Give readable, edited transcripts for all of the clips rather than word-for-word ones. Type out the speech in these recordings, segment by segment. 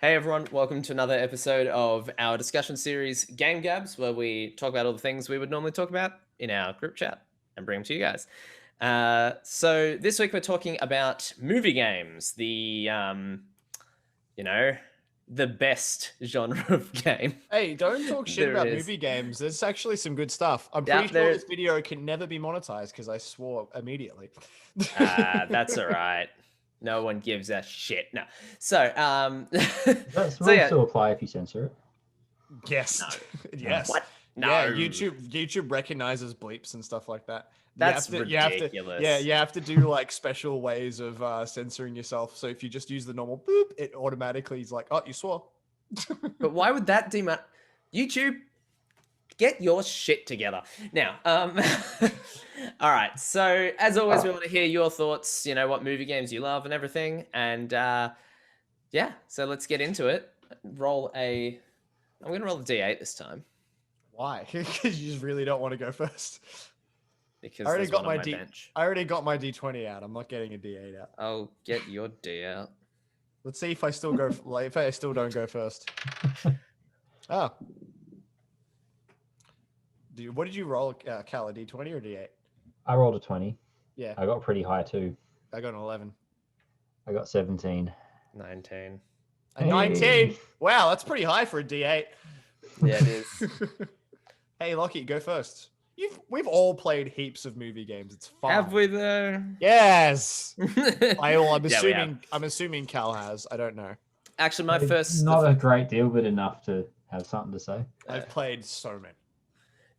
Hey everyone, welcome to another episode of our discussion series Game Gabs, where we talk about all the things we would normally talk about in our group chat and bring them to you guys. So this week we're talking about movie games, you know, the best genre of game Hey, don't talk shit there about is. movie games. There's actually some good stuff. I'm Yeah, pretty sure there. this video can never be monetized because I swore immediately. That's all right. No one gives a shit. No. So, Does so rule yeah. still apply if you censor it? Yes. No. Yes. What? No. Yeah, YouTube recognizes bleeps and stuff like that. That's ridiculous. You have to do like special ways of censoring yourself. So if you just use the normal boop, it automatically is like, oh, you swore. But why would that YouTube? Get your shit together. Now, all right. So as always, we want to hear your thoughts, what movie games you love and everything. And yeah, so let's get into it. I'm going to roll a D8 this time. Why? Because you just really don't want to go first. Because I already got my bench. I already got my D20 out. I'm not getting a D8 out. I'll get your D out. Let's see if I still go. If I still don't go first. Oh. Dude, what did you roll, Cal? A D20 or D8? I rolled a 20. Yeah. I got pretty high too. I got an 11. I got 17. 19. A 19? Wow, that's pretty high for a D8. Yeah, it is. Hey, Lockie, go first. We've all played heaps of movie games. It's fun. Have we though? Yes. I'm Yeah, assuming Cal has. I don't know. Actually, my first. Not a great deal, but enough to have something to say. I've played so many.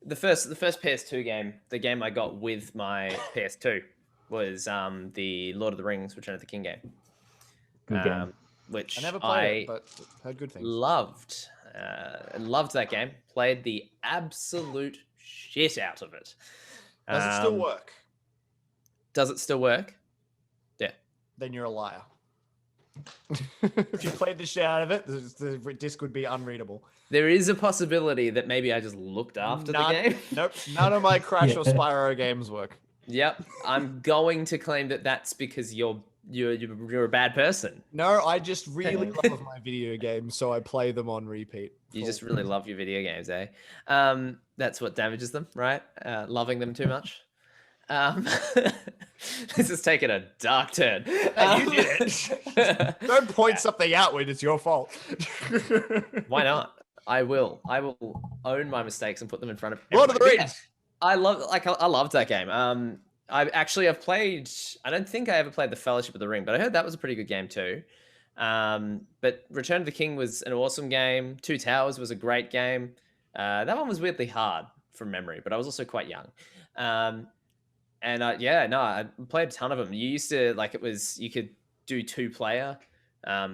The first PS2 game, the game I got with my PS2, was the Lord of the Rings: Return of the King game. Good game. Which I never played it, but heard good things. Loved that game. Played the absolute shit out of it. Does it still work? Does it still work? Yeah. Then you're a liar. If you played the shit out of it, the disc would be unreadable. There is a possibility that maybe I just looked after the game. Nope. None of my Crash or Spyro games work. Yep. I'm going to claim that that's because you're a bad person. No, I just really love my video games, so I play them on repeat. You just really love your video games, eh? That's what damages them, right? Loving them too much. This is taking a dark turn. Hey, you did it. Don't point something out when it's your fault. Why not? I will own my mistakes and put them in front of Lord of the everybody. Rings. I loved that game. I've played. I don't think I ever played the Fellowship of the Ring, but I heard that was a pretty good game too. But Return of the King was an awesome game. Two Towers was a great game. That one was weirdly hard from memory, but I was also quite young. I played a ton of them. You used to you could do 2-player.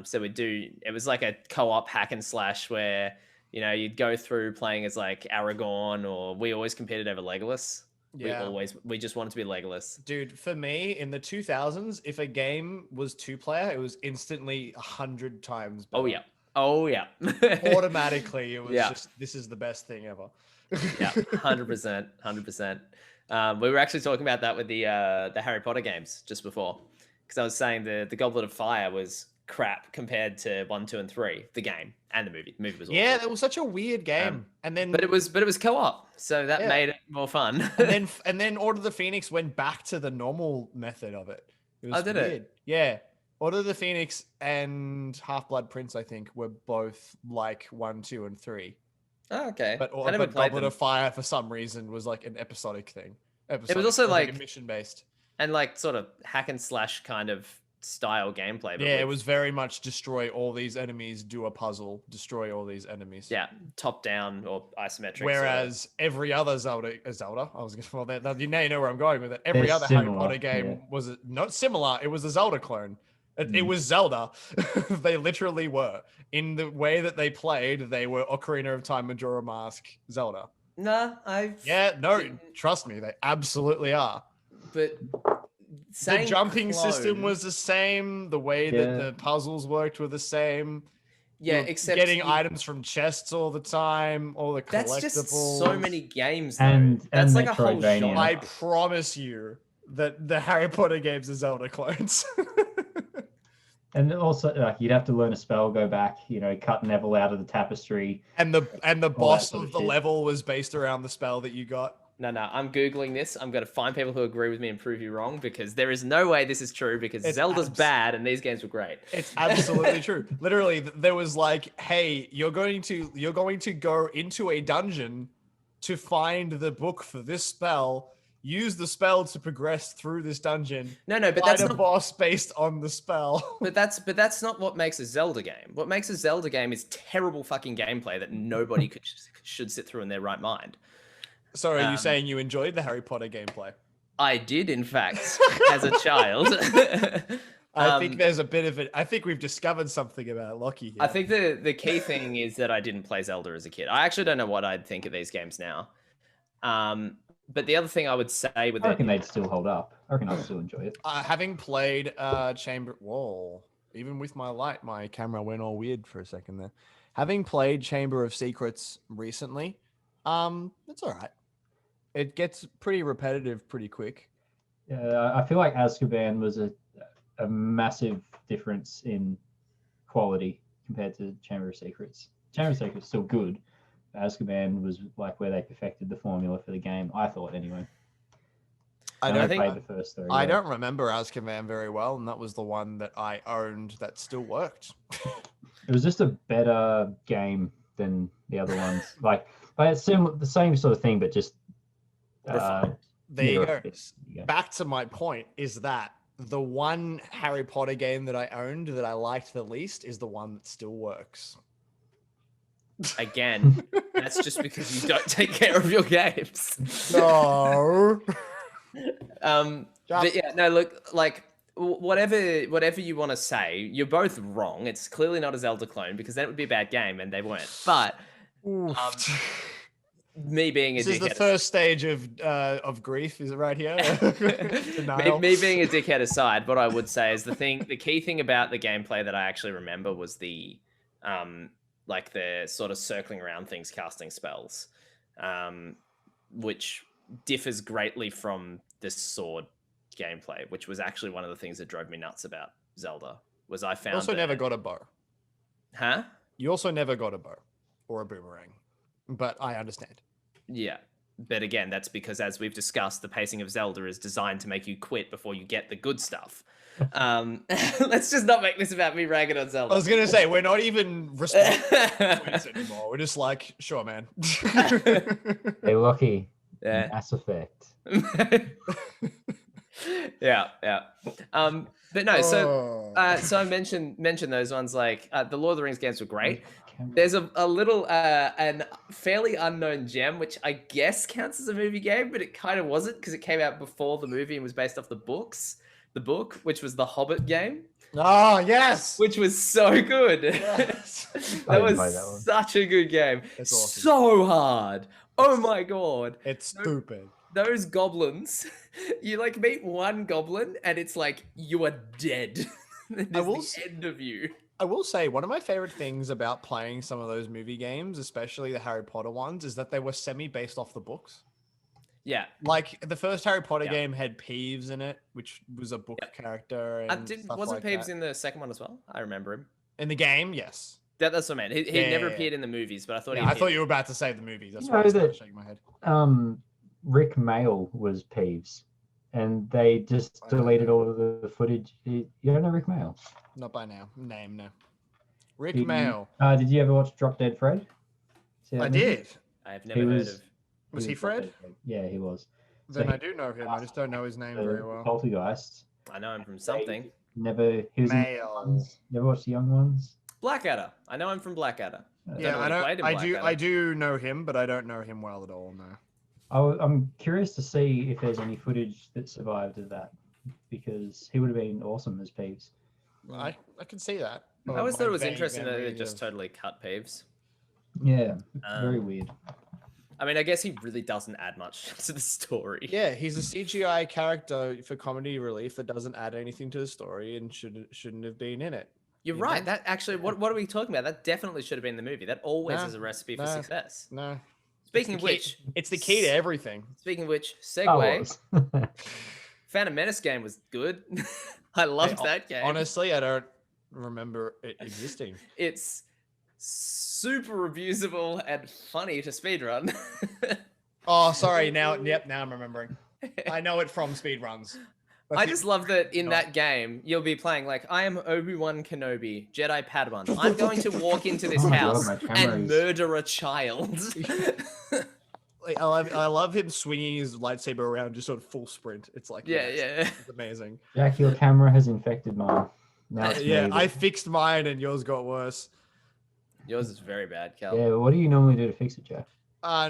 So it was like a co-op hack and slash where, you'd go through playing as like Aragorn, or we always competed over Legolas. Yeah. We just wanted to be Legolas. Dude, for me, in the 2000s, if a game was 2-player, it was instantly 100 times better. Oh, yeah. Automatically, it was just, this is the best thing ever. Yeah, 100%. 100%. We were actually talking about that with the Harry Potter games just before, because I was saying the Goblet of Fire was crap compared to 1, 2, and 3, the game and the movie. The movie was awful. Yeah, that was such a weird game. But it was co-op, so that made it more fun. and then Order of the Phoenix went back to the normal method of it. It was did weird. it? Yeah. Order of the Phoenix and Half-Blood Prince, I think, were both like 1, 2, and 3. Oh, okay. But Goblet of Fire, for some reason, was like an episodic thing. It was also like mission-based. And like sort of hack and slash kind of style gameplay. But it was very much destroy all these enemies, do a puzzle, destroy all these enemies. Yeah, top down or isometric. Whereas every other Zelda, I was going to, you know where I'm going with it. Every other Harry Potter game was not similar. It was a Zelda clone. It was Zelda. They literally were. In the way that they played, they were Ocarina of Time, Majora Mask, Zelda. Trust me, they absolutely are. But the jumping system was the same. The way that the puzzles worked were the same. Yeah, except getting items from chests all the time, all the collectibles. That's just so many games, though. And that's like a whole genre. I promise you that the Harry Potter games are Zelda clones. And also, like, you'd have to learn a spell, go back, cut Neville out of the tapestry. And the boss sort of of the shit. level was based around the spell that you got. No, I'm Googling this. I'm going to find people who agree with me and prove you wrong because there is no way this is true because Zelda's bad and these games were great. It's absolutely true. Literally, there was like, hey, you're going to go into a dungeon to find the book for this spell. Use the spell to progress through this dungeon. No, but find that's a not boss based on the spell. But that's not what makes a Zelda game. What makes a Zelda game is terrible fucking gameplay that nobody should sit through in their right mind. So are you saying you enjoyed the Harry Potter gameplay? I did, in fact, as a child. I think there's a bit of it. I think we've discovered something about Lockie here. I think the key thing is that I didn't play Zelda as a kid. I actually don't know what I'd think of these games now. But the other thing I would say with I reckon they'd still hold up. I reckon I'd still enjoy it. Having played Whoa. Even with my light, my camera went all weird for a second there. Having played Chamber of Secrets recently, it's all right. It gets pretty repetitive pretty quick. Yeah, I feel like Azkaban was a massive difference in quality compared to Chamber of Secrets. Chamber of Secrets is still good. Azkaban was like where they perfected the formula for the game, I thought anyway. I don't played the first three. I don't remember Azkaban very well, and that was the one that I owned that still worked. It was just a better game than the other ones. But it's the same sort of thing, but just there you go. Yeah. Back to my point is that the one Harry Potter game that I owned that I liked the least is the one that still works. Again, that's just because you don't take care of your games. No. But yeah, no, look, like whatever you want to say, you're both wrong. It's clearly not a Zelda clone because then it would be a bad game, and they weren't. But me being a this is the first stage of grief, is it right here? me being a dickhead aside, what I would say is the key thing about the gameplay that I actually remember was the like the sort of circling around things, casting spells, which differs greatly from the sword gameplay, which was actually one of the things that drove me nuts about Zelda. Was I found you also never got a bow. Huh? You also never got a bow or a boomerang, but I understand. Yeah. But again, that's because, as we've discussed, the pacing of Zelda is designed to make you quit before you get the good stuff. Let's just not make this about me ragging on Zelda. I was going to say, we're not even responding to tweets anymore. We're just like, sure, man. Hey, Lockie. Yeah. Mass Effect. Yeah. But no, so I mentioned those ones, like the Lord of the Rings games were great. There's a little and fairly unknown gem, which I guess counts as a movie game, but it kind of wasn't because it came out before the movie and was based off the book, which was the Hobbit game. Oh, yes. Which was so good. Yes. That was such a good game. That's awesome. So hard. Oh my God. It's stupid. Those goblins, you like meet one goblin and it's like you are dead. It's the end of you. I will say one of my favorite things about playing some of those movie games, especially the Harry Potter ones, is that they were semi-based off the books. Yeah. Like the first Harry Potter game had Peeves in it, which was a book character. And wasn't Peeves in the second one as well? I remember him. In the game, yes. That's what I meant. He never appeared in the movies, but I thought I thought you were about to say the movies. That's why I was shaking my head. Rick Mail was Peeves, and they just deleted all of the footage. You don't know Rick Mail? Not by now. Name, no. Rick Mail. Did you ever watch Drop Dead Fred? I did. I have never heard of. Was he Fred? Yeah, he was. Then I do know him. I just don't know his name very well. Poltergeist. I know him from something. He was Mail. Never watched the Young Ones? Blackadder. I know him from Blackadder. Yeah, I do know him, but I don't know him well at all, no. I'm curious to see if there's any footage that survived of that, because he would have been awesome as Peeves. I can see that. I always thought it was interesting that they just totally cut Peeves. Yeah, very weird. I mean, I guess he really doesn't add much to the story. Yeah, he's a CGI character for comedy relief that doesn't add anything to the story and shouldn't have been in it. You're right. That actually, what are we talking about? That definitely should have been in the movie. That always is a recipe for success. No. Speaking of which, it's the key to everything. Speaking of which, segue. Phantom Menace game was good. I loved that game. Honestly, I don't. remember it existing. It's super abusable and funny to speedrun. Oh, sorry. Now I'm remembering. I know it from speedruns. I just love that in that game, you'll be playing like, I am Obi-Wan Kenobi, Jedi Padawan. I'm going to walk into this Oh my God, house my camera and is- murder a child. Like, I love him swinging his lightsaber around just sort of full sprint. It's like, Yeah, it's amazing. Jack, your camera has infected mine. Now it's Yeah, me. I fixed mine and yours got worse. Yours is very bad, Cal. Yeah, what do you normally do to fix it, Jack?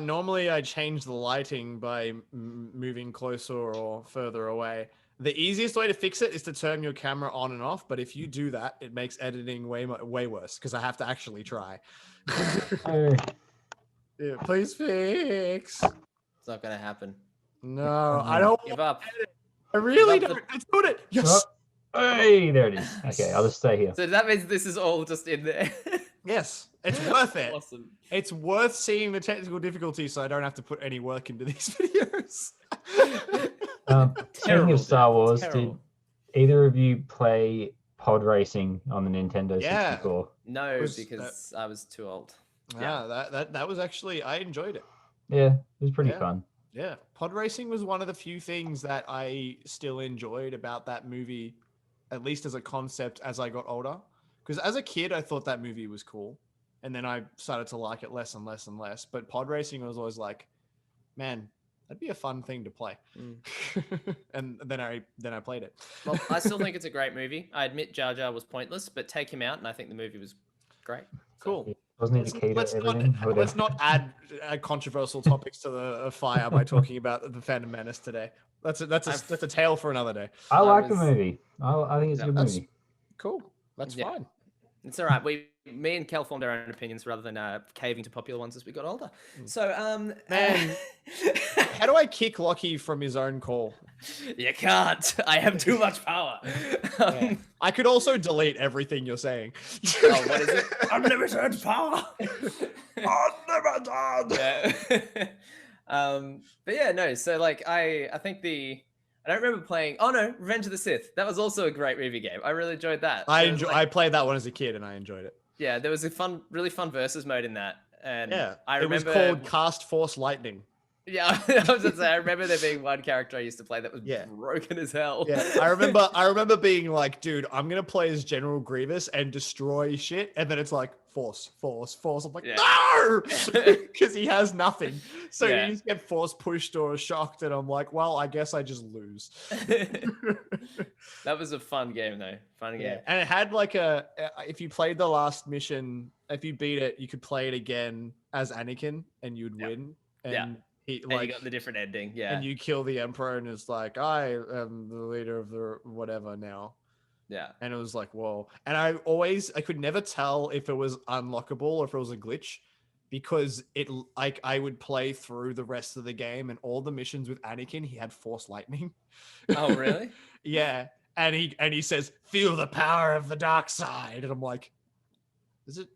Normally I change the lighting by moving closer or further away. The easiest way to fix it is to turn your camera on and off, but if you do that, it makes editing way worse because I have to actually try. Oh, Yeah, please fix. It's not gonna happen. No, I don't. Give up. I really Give up don't. I doing it. Yes. oh, hey, there it is. Okay, I'll just stay here. So that means this is all just in there. Yes. It's worth it. Awesome. It's worth seeing the technical difficulty so I don't have to put any work into these videos. Speaking Terrible, of Star Wars, terrible. did either of you play pod racing on the Nintendo Yeah. 64? No, Was because I was too old. Yeah, that was actually, I enjoyed it. Yeah, it was pretty Yeah. fun. Yeah, pod racing was one of the few things that I still enjoyed about that movie, at least as a concept as I got older. Because as a kid, I thought that movie was cool, and then I started to like it less and less and less. But pod racing was always like, man, that'd be a fun thing to play. And then I played it. Well, I still think it's a great movie. I admit Jar Jar was pointless, but take him out, and I think the movie was great. Cool. Wasn't he the key to everything? Let's not add controversial topics to the fire by talking about the Phantom Menace today. That's a tale for another day. I like the was- movie. I think it's a good that's- movie. Cool. That's Yeah. fine. It's all right. Me and Kel formed our own opinions rather than caving to popular ones as we got older. So, Man. How do I kick Lockie from his own call? you can't. I have too much power. Yeah. I could also delete everything you're saying. Oh, what is it? Unlimited power. Unlimited. Yeah. But yeah, no. So like, I think I don't remember playing. Oh no, Revenge of the Sith. That was also a great movie game. I really enjoyed that. I played that one as a kid and I enjoyed it. Yeah, there was a really fun versus mode in that, and Yeah, I it was remember. called Cast Force Lightning. Yeah, I was gonna say I remember there being one character I used to play that was Yeah. broken as hell. Yeah, I remember being like, dude, I'm gonna play as General Grievous and destroy shit, and then it's like force. I'm like, Yeah. no, because he has nothing. So Yeah. you just get force pushed or shocked, and I'm like, well, I guess I just lose. That was a fun game though. Fun game. Yeah, and it had like if you played the last mission, if you beat it, you could play it again as Anakin, and you'd Yep. win. And Yeah. he And you got the different ending. Yeah. and you kill the Emperor, and it's like, I am the leader of the whatever now. Yeah. And it was like, whoa. And I could never tell if it was unlockable or if it was a glitch, because I would play through the rest of the game, and all the missions with Anakin, he had Force Lightning. Oh really? Yeah. And he says, feel the power of the dark side. And I'm like, is it?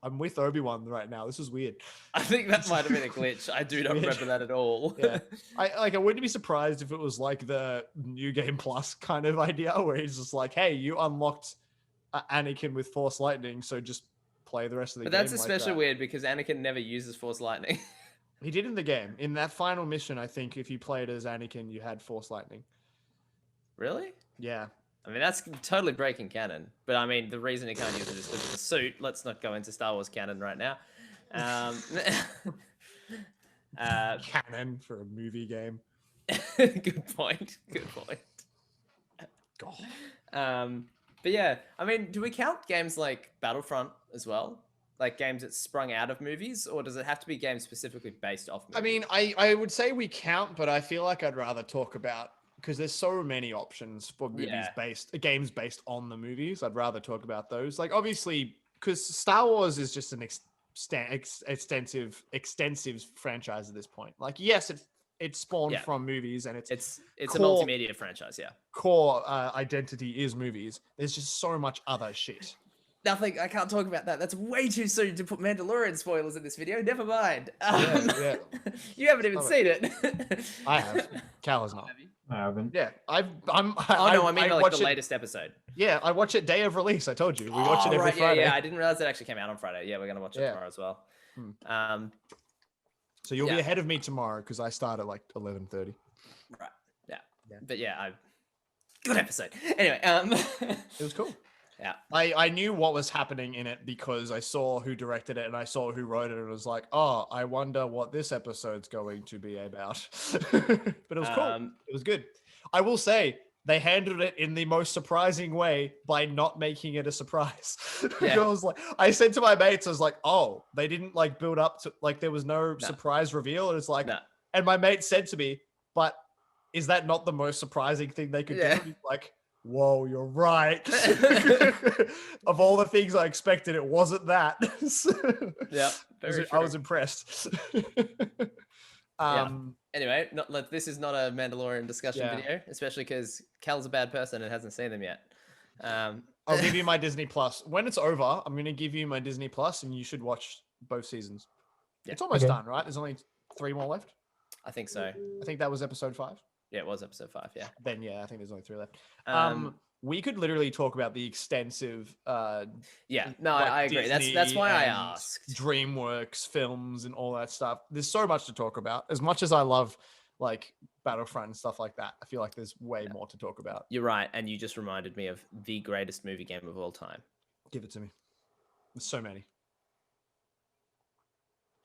I'm with Obi-Wan right now. This is weird. I think that might have been a glitch. I do not Weird. remember that at all. Yeah. I wouldn't be surprised if it was like the New Game Plus kind of idea, where he's just like, hey, you unlocked Anakin with Force Lightning, so just play the rest of the But game. that's like especially that. weird because Anakin never uses Force Lightning. He did in the game. In that final mission, I think if you played as Anakin, you had Force Lightning. Really? Yeah. I mean, that's totally breaking canon. But I mean, the reason he can't use it is because of the suit. Let's not go into Star Wars canon right now. Canon for a movie game. Good point. Good point. God. But yeah, I mean, do we count games like Battlefront as well? Like games that sprung out of movies, or does it have to be games specifically based off movies? I mean, I would say we count, but I feel like I'd rather talk about, because there's so many options for games based on the movies. I'd rather talk about those. Like, obviously, because Star Wars is just an extensive franchise at this point. Like, yes, it spawned from movies, and it's a core- multimedia franchise. Yeah. core identity is movies. There's just so much other shit. nothing. I can't talk about that. That's way too soon to put Mandalorian spoilers in this video. Never mind. Yeah. You haven't even Love seen it. I have. Cal has not. Have you? I haven't. Yeah, I I mean like watch the it. latest episode. Yeah, I watch it day of release. I told you we watch it every right, Friday. Yeah, I didn't realize it actually came out on Friday. Yeah, we're gonna watch it tomorrow as well. So you'll be ahead of me tomorrow because I start at like 11:30. Right. Yeah. Yeah. But yeah, good episode. Anyway, It was cool. Yeah. I knew what was happening in it because I saw who directed it and I saw who wrote it and it was like, oh, I wonder what this episode's going to be about. But it was cool. It was good. I will say they handled it in the most surprising way by not making it a surprise. Yeah. I said to my mates, I was like, oh, they didn't like build up to like there was no surprise reveal. And it's like, and my mate said to me, but is that not the most surprising thing they could do? And he's like, whoa, you're right. Of all the things I expected, it wasn't that. Yeah, I was impressed. Anyway, this is not a Mandalorian discussion video, especially because Cal's a bad person and hasn't seen them yet. I'll give you my Disney Plus. When it's over, I'm going to give you my Disney Plus and you should watch both seasons. Yeah. It's almost done, right? There's only 3 more left. I think so. I think that was episode 5. Yeah, it was episode 5. Yeah. Then I think there's only 3 left. We could literally talk about the extensive. I agree. That's why I asked. Dreamworks films and all that stuff. There's so much to talk about. As much as I love like Battlefront and stuff like that, I feel like there's way more to talk about. You're right, and you just reminded me of the greatest movie game of all time. Give it to me. There's so many.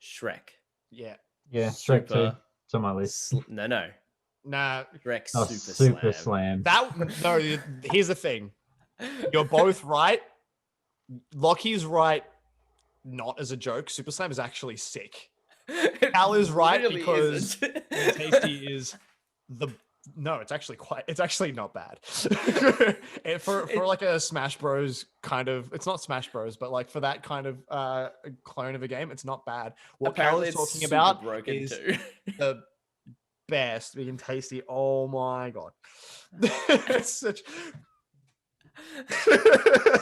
Shrek. Yeah. Yeah, Shrek 2. It's on my list. No. Nah. Shrek Super Slam. Here's the thing. You're both right. Lockie's right, not as a joke. Super Slam is actually sick. Al is right really because Tasty is the. No, it's actually not bad. for like a Smash Bros kind of, it's not Smash Bros, but like for that kind of clone of a game, it's not bad. What Cal is talking about is the best being Tasty. Oh my god. It's such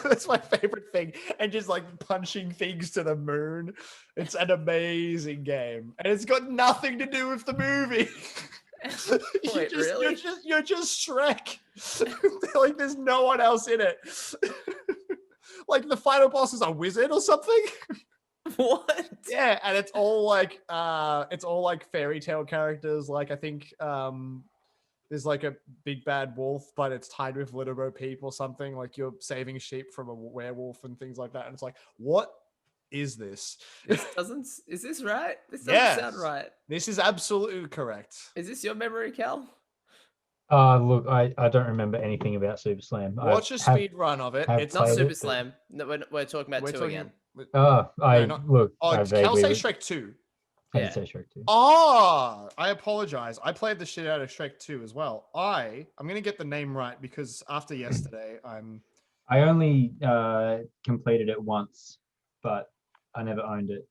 that's my favorite thing. And just like punching things to the moon. It's an amazing game. And it's got nothing to do with the movie. Wait, really? You're just Shrek. Like there's no one else in it. Like the final boss is a wizard or something. What? Yeah, and it's all like fairy tale characters. Like I think there's like a big bad wolf, but it's tied with Little Bo Peep or something. Like you're saving sheep from a werewolf and things like that. And it's like, what is this? Is this right? This doesn't sound right. This is absolutely correct. Is this your memory, Cal? Look, I don't remember anything about Super Slam. Watch a speed run of it. It's not Super Slam. No, we're talking about 2 again. Cal say vaguely... Shrek 2. I did say Shrek 2. Oh, I apologize. I played the shit out of Shrek 2 as well. I'm gonna get the name right because after yesterday, I only completed it once, but I never owned it.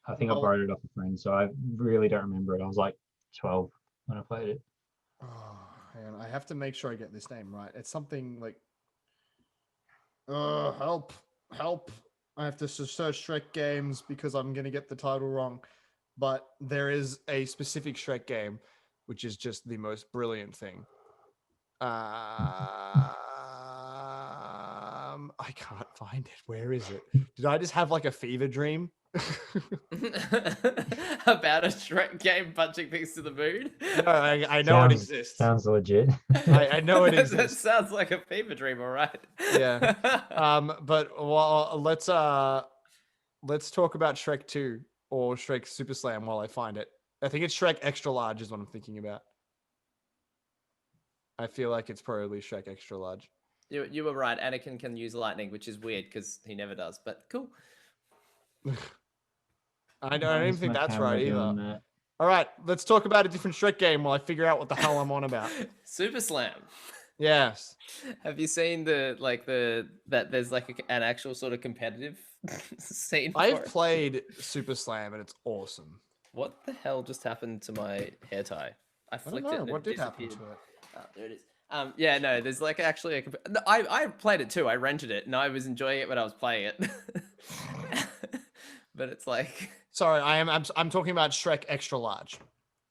I think I borrowed it off a friend, so I really don't remember it. I was like 12 when I played it. Oh, hang on. I have to make sure I get this name right. It's something like help. I have to search Shrek games because I'm gonna get the title wrong. But there is a specific Shrek game, which is just the most brilliant thing. I can't find it. Where is it? Did I just have like a fever dream? About a Shrek game punching things to the moon? No, I know it exists. Sounds legit. I know it exists. That sounds like a fever dream, all right. Yeah. But let's talk about Shrek 2 or Shrek Super Slam while I find it. I think it's Shrek Extra Large is what I'm thinking about. I feel like it's probably Shrek Extra Large. You were right. Anakin can use lightning, which is weird because he never does, but cool. I don't even think that's right either. All right, let's talk about a different Shrek game while I figure out what the hell I'm on about. Super Slam. Yes. Have you seen that there's like an actual sort of competitive scene? I've played Super Slam and it's awesome. What the hell just happened to my hair tie? I flicked it. And what it did happen to it? Oh, there it is. Yeah, no, there's like actually no, I played it too. I rented it and I was enjoying it when I was playing it. But it's like, Sorry, I'm talking about Shrek Extra Large.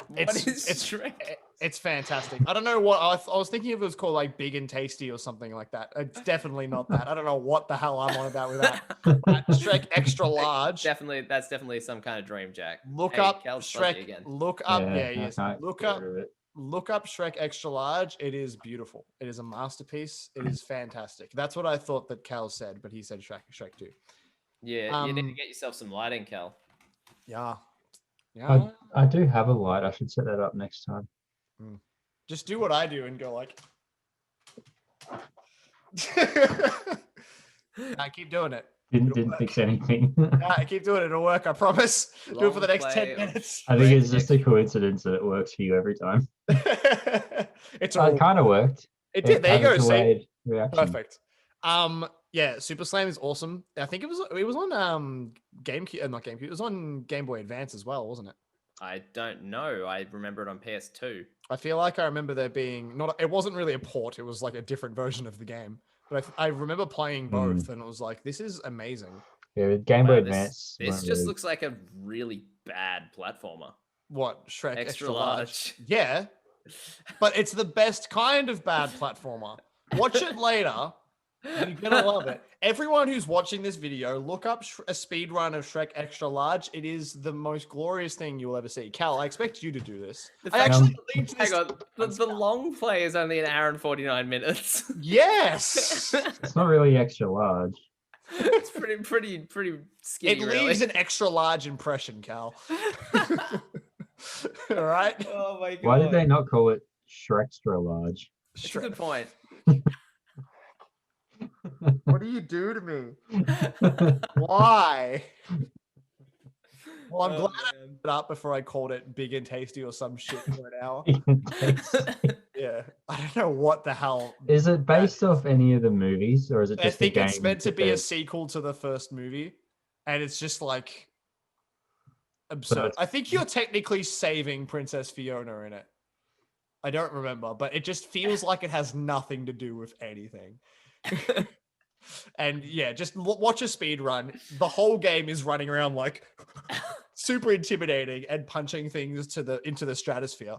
what is Shrek? It's fantastic. I don't know what I was thinking if it was called like Big and Tasty or something like that. It's definitely not that. I don't know what the hell I'm on about with that. But Shrek Extra Large. That's definitely some kind of dream, Jack. Look Hey, up Cal's fuzzy Shrek. again. Look up. Yeah, I yes. can't Look get up. rid of it. Look up Shrek Extra Large. It is beautiful. It is a masterpiece. It is fantastic. That's what I thought that Cal said, but he said Shrek 2. Yeah, you need to get yourself some lighting, Cal. Yeah. Yeah. I do have a light. I should set that up next time. Just do what I do and go like. I keep doing it. Didn't fix anything. I keep doing it. It'll work. I promise. Do it for the next 10 minutes. I think it's just a coincidence that it works for you every time. It's It kind of worked. It did. There you go. See? Delayed reaction. Perfect. Yeah, Super Slam is awesome. I think it was on GameCube, not GameCube. It was on Game Boy Advance as well, wasn't it? I don't know. I remember it on PS2. I feel like I remember there being it wasn't really a port. It was like a different version of the game. But I remember playing both, and it was like, this is amazing. Yeah, with Game Boy Wow, Advance. This just looks like a really bad platformer. What, Shrek Extra large? Yeah, but it's the best kind of bad platformer. Watch it later. You're gonna love it. Everyone who's watching this video, look up a speed run of Shrek Extra Large. It is the most glorious thing you'll ever see. Cal, I expect you to do this. I actually linked this. Hang on, the long play is only 1 hour and 49 minutes. Yes, It's not really extra large. It's pretty skinny. it leaves an extra large impression, Cal. All right. Oh my god. Why did they not call it Shrekextra large? That's a good point. What do you do to me? Why? Well, I'm glad I put it up before I called it Big and Tasty or some shit for an hour. Yeah, I don't know what the hell. Is it based off any of the movies, or is it I just? think a game it's meant to be a that- sequel to the first movie, and it's just like absurd. I think you're technically saving Princess Fiona in it. I don't remember, but it just feels like it has nothing to do with anything. And yeah, just watch a speed run. The whole game is running around like super intimidating and punching things into the stratosphere.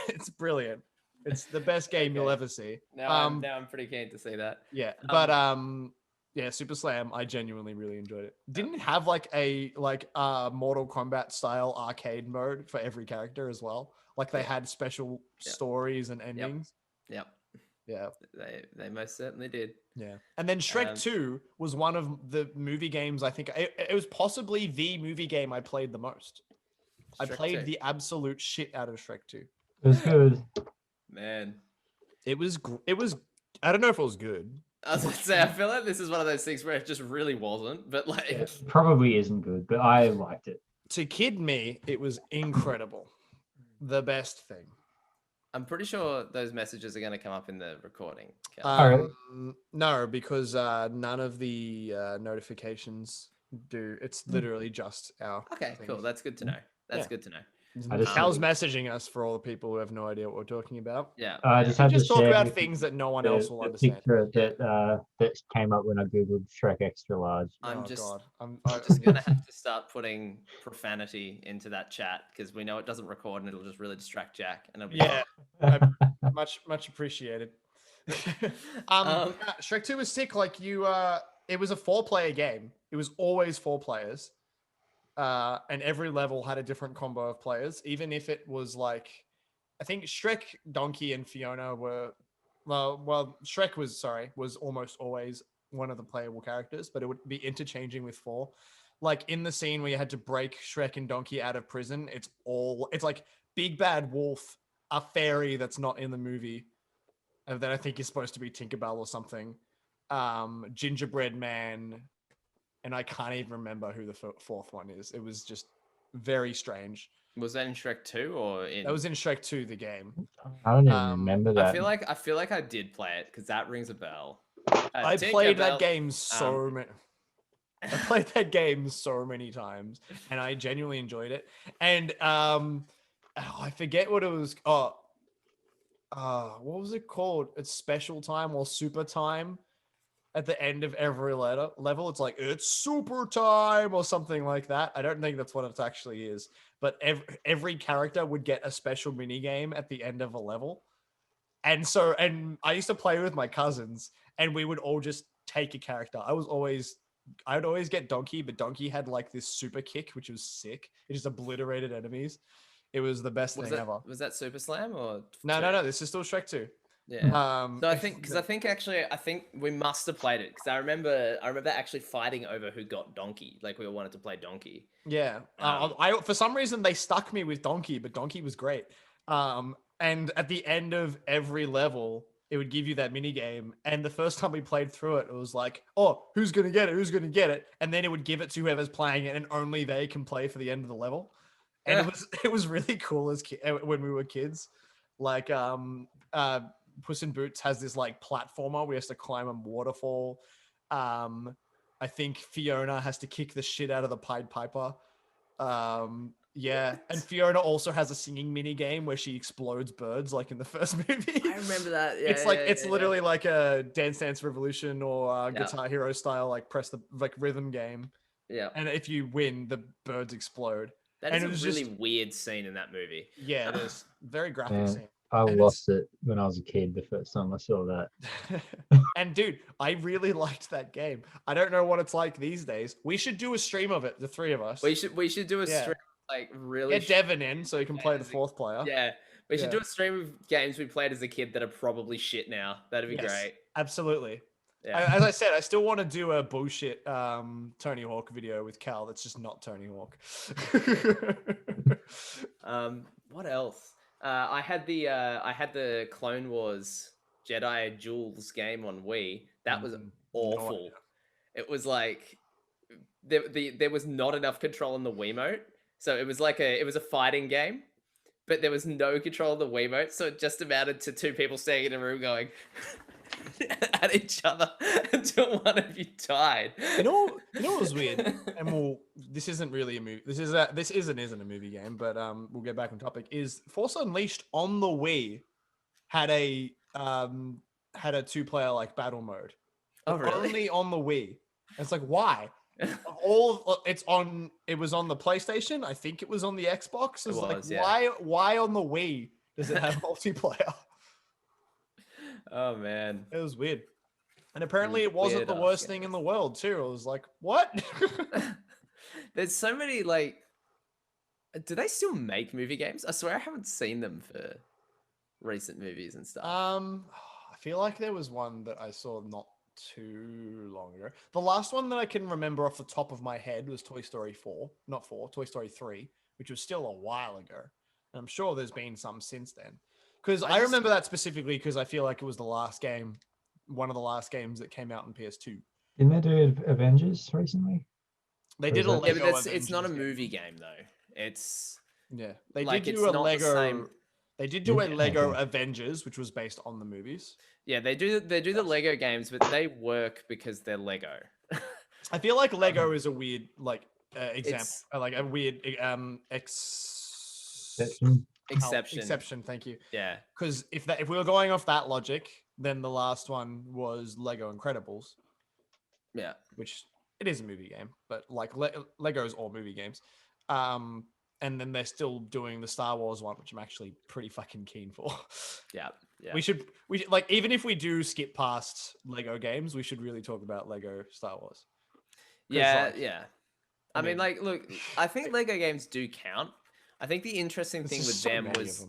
It's brilliant. It's the best game you'll ever see. Now I'm pretty keen to see that. Yeah, but yeah, Super Slam, I genuinely really enjoyed it. Didn't it have like a Mortal Kombat style arcade mode for every character as well? Like they had special stories and endings. Yep. Yeah. They most certainly did. Yeah. And then Shrek 2 was one of the movie games, I think it was possibly the movie game I played the most. I played the absolute shit out of Shrek 2. It was good. Man. It was I don't know if it was good. I was going to say, I feel like this is one of those things where it just really wasn't, but like... It probably isn't good, but I liked it. To kid me, it was incredible. The best thing. I'm pretty sure those messages are going to come up in the recording. No, because none of the notifications do. It's literally just our. Okay, things. cool. That's good to know. That's good to know. Cal's messaging us for all the people who have no idea what we're talking about. Yeah. I just had to talk share about things that no one else will understand. Picture that came up when I googled Shrek Extra Large. I'm just God. going to have to start putting profanity into that chat because we know it doesn't record and it'll just really distract Jack. And it'll be much appreciated. Shrek 2 was sick. Like it was a 4-player game. It was always 4 players. And every level had a different combo of players, even if it was like, I think Shrek, Donkey, and Fiona were, Shrek was almost always one of the playable characters, but it would be interchanging with 4. Like in the scene where you had to break Shrek and Donkey out of prison, it's like Big Bad Wolf, a fairy that's not in the movie, and then I think is supposed to be Tinkerbell or something, Gingerbread Man, and I can't even remember who the 4th one is. It was just very strange. Was that in Shrek 2 or in? That was in Shrek 2, the game. I don't even remember that. I feel like I did play it because that rings a bell. I played that game so many. I played that game so many times, and I genuinely enjoyed it. And I forget what it was. Oh, what was it called? It's special time or super time. At the end of every level, it's like it's super time or something like that. I don't think that's what it actually is, but every character would get a special mini game at the end of a level. And I used to play with my cousins, and we would all just take a character. I would always get Donkey, but Donkey had like this super kick, which was sick. It just obliterated enemies. It was the best thing ever. Was that Super Slam or No. This is still Shrek 2. Yeah. So I think we must have played it because I remember actually fighting over who got Donkey. Like we all wanted to play Donkey. Yeah. I for some reason they stuck me with Donkey, but Donkey was great. And at the end of every level, it would give you that mini game. And the first time we played through it, it was like, oh, who's gonna get it? Who's gonna get it? And then it would give it to whoever's playing it, and only they can play for the end of the level. And it was really cool when we were kids. Like Puss in Boots has this like platformer where he has to climb a waterfall. I think Fiona has to kick the shit out of the Pied Piper. Yeah, and Fiona also has a singing mini game where she explodes birds, like in the first movie. I remember that. Yeah, it's literally like a Dance Dance Revolution or Guitar Hero style, like press the like rhythm game. Yeah, and if you win, the birds explode. That is a really weird scene in that movie. Yeah, it is very graphic scene. I lost it when I was a kid the first time I saw that. And dude, I really liked that game. I don't know what it's like these days. We should do a stream of it, the three of us. We should do a stream, like really. Get Devin in so he can play the fourth player. Yeah, we should do a stream of games we played as a kid that are probably shit now. That'd be great. Absolutely. Yeah. As I said, I still want to do a bullshit Tony Hawk video with Cal. That's just not Tony Hawk. What else? I had the Clone Wars Jedi Duels game on Wii. That was awful. It was like there was not enough control in the Wiimote, so it was a fighting game, but there was no control of the Wiimote, so it just amounted to two people staying in a room going at each other until one of you died. You know what was weird? And this isn't really a movie. This isn't a movie game, but we'll get back on topic. Is Force Unleashed on the Wii had a 2-player like battle mode. Oh, really? Only on the Wii. It's like, why? It was on the PlayStation. I think it was on the Xbox. Why on the Wii does it have multiplayer? Oh man, it was weird. And apparently it wasn't the worst thing in the world too. I was like, what? There's so many, like, do they still make movie games? I swear I haven't seen them for recent movies and stuff. I feel like there was one that I saw not too long ago. The last one that I can remember off the top of my head was Toy Story 4, not 4, Toy Story 3, which was still a while ago. And I'm sure there's been some since then. Because I remember that specifically because I feel like it was the last game, one of the last games that came out on PS2. Didn't they do Avengers recently? They did a Lego Avengers. It's not a movie game though. It's they like, did do a Lego. They did do a Lego Okay. Avengers, which was based on the movies. Yeah, they do the Lego games, but they work because they're Lego. I feel like Lego is a weird example, like a weird exception. Thank you. Yeah, because if we were going off that logic, then the last one was Lego Incredibles. Yeah, which it is a movie game, but like Lego is all movie games. And then they're still doing the Star Wars one, which I'm actually pretty fucking keen for. Yeah. We should like, even if we do skip past Lego games, we should really talk about Lego Star Wars. Yeah. I mean, like, look, I think Lego games do count. I think the interesting thing with them was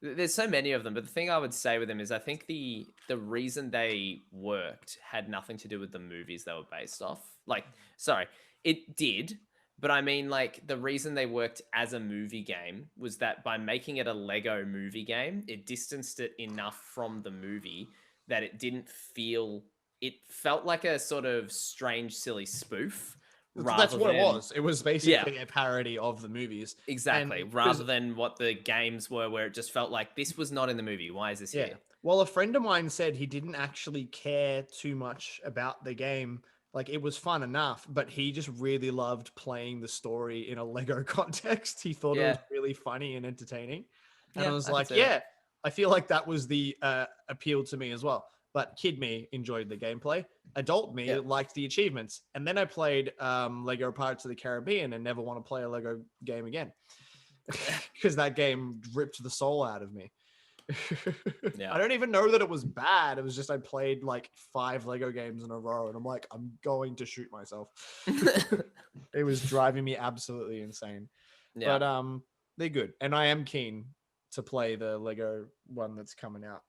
there's so many of them, but the thing I would say with them is I think the reason they worked had nothing to do with the movies they were based off. Like, sorry, it did. But I mean, like, the reason they worked as a movie game was that by making it a Lego movie game, it distanced it enough from the movie that it felt like a sort of strange, silly spoof. That's what it was. It was basically a parody of the movies. Exactly. Rather than what the games were, where it just felt like this was not in the movie. Why is this here? Well, a friend of mine said he didn't actually care too much about the game. Like, it was fun enough, but he just really loved playing the story in a Lego context. He thought it was really funny and entertaining. And I was like, I feel like that was the appeal to me as well. But kid me enjoyed the gameplay. Adult me liked the achievements. And then I played Lego Pirates of the Caribbean and never want to play a Lego game again. Because that game ripped the soul out of me. I don't even know that it was bad. It was just I played like 5 Lego games in a row and I'm like, I'm going to shoot myself. It was driving me absolutely insane. But they're good. And I am keen to play the Lego one that's coming out.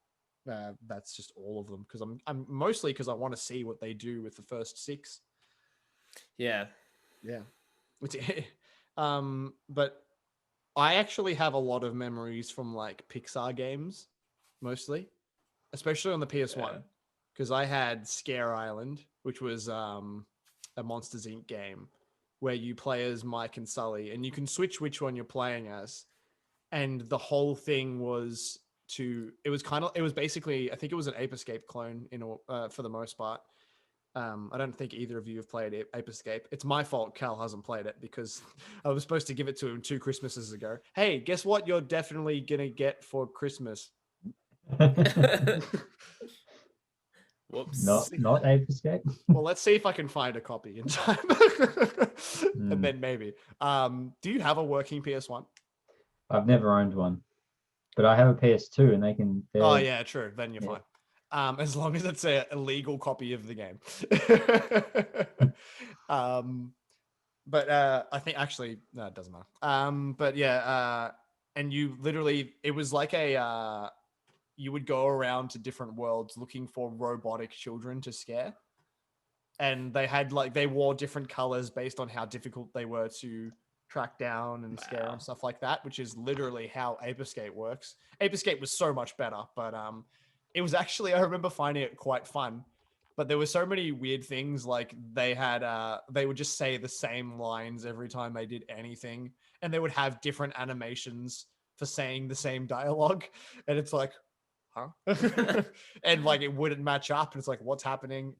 That's just all of them because I'm mostly because I want to see what they do with the first 6. Yeah. But I actually have a lot of memories from like Pixar games, mostly, especially on the PS1, because I had Scare Island, which was a Monsters Inc. game where you play as Mike and Sully, and you can switch which one you're playing as, and the whole thing was it was basically, I think it was an Ape Escape clone for the most part. I don't think either of you have played Ape Escape. It's my fault Cal hasn't played it because I was supposed to give it to him 2 Christmases ago. Hey, guess what you're definitely going to get for Christmas? Whoops. Not Ape Escape. Well, let's see if I can find a copy in time. And then maybe. Do you have a working PS1? I've never owned one. But I have a PS2 and they can... Oh, yeah, true. Then you're fine. As long as it's a legal copy of the game. But I think actually, no, it doesn't matter. But yeah, and you literally, it was like you would go around to different worlds looking for robotic children to scare. And they had they wore different colors based on how difficult they were to track down and scare and stuff like that, which is literally how Ape Escape works. Ape Escape was so much better, but it was actually, I remember finding it quite fun, but there were so many weird things. Like they would just say the same lines every time they did anything, and they would have different animations for saying the same dialogue, and it's like, huh? And like it wouldn't match up, and it's like, what's happening?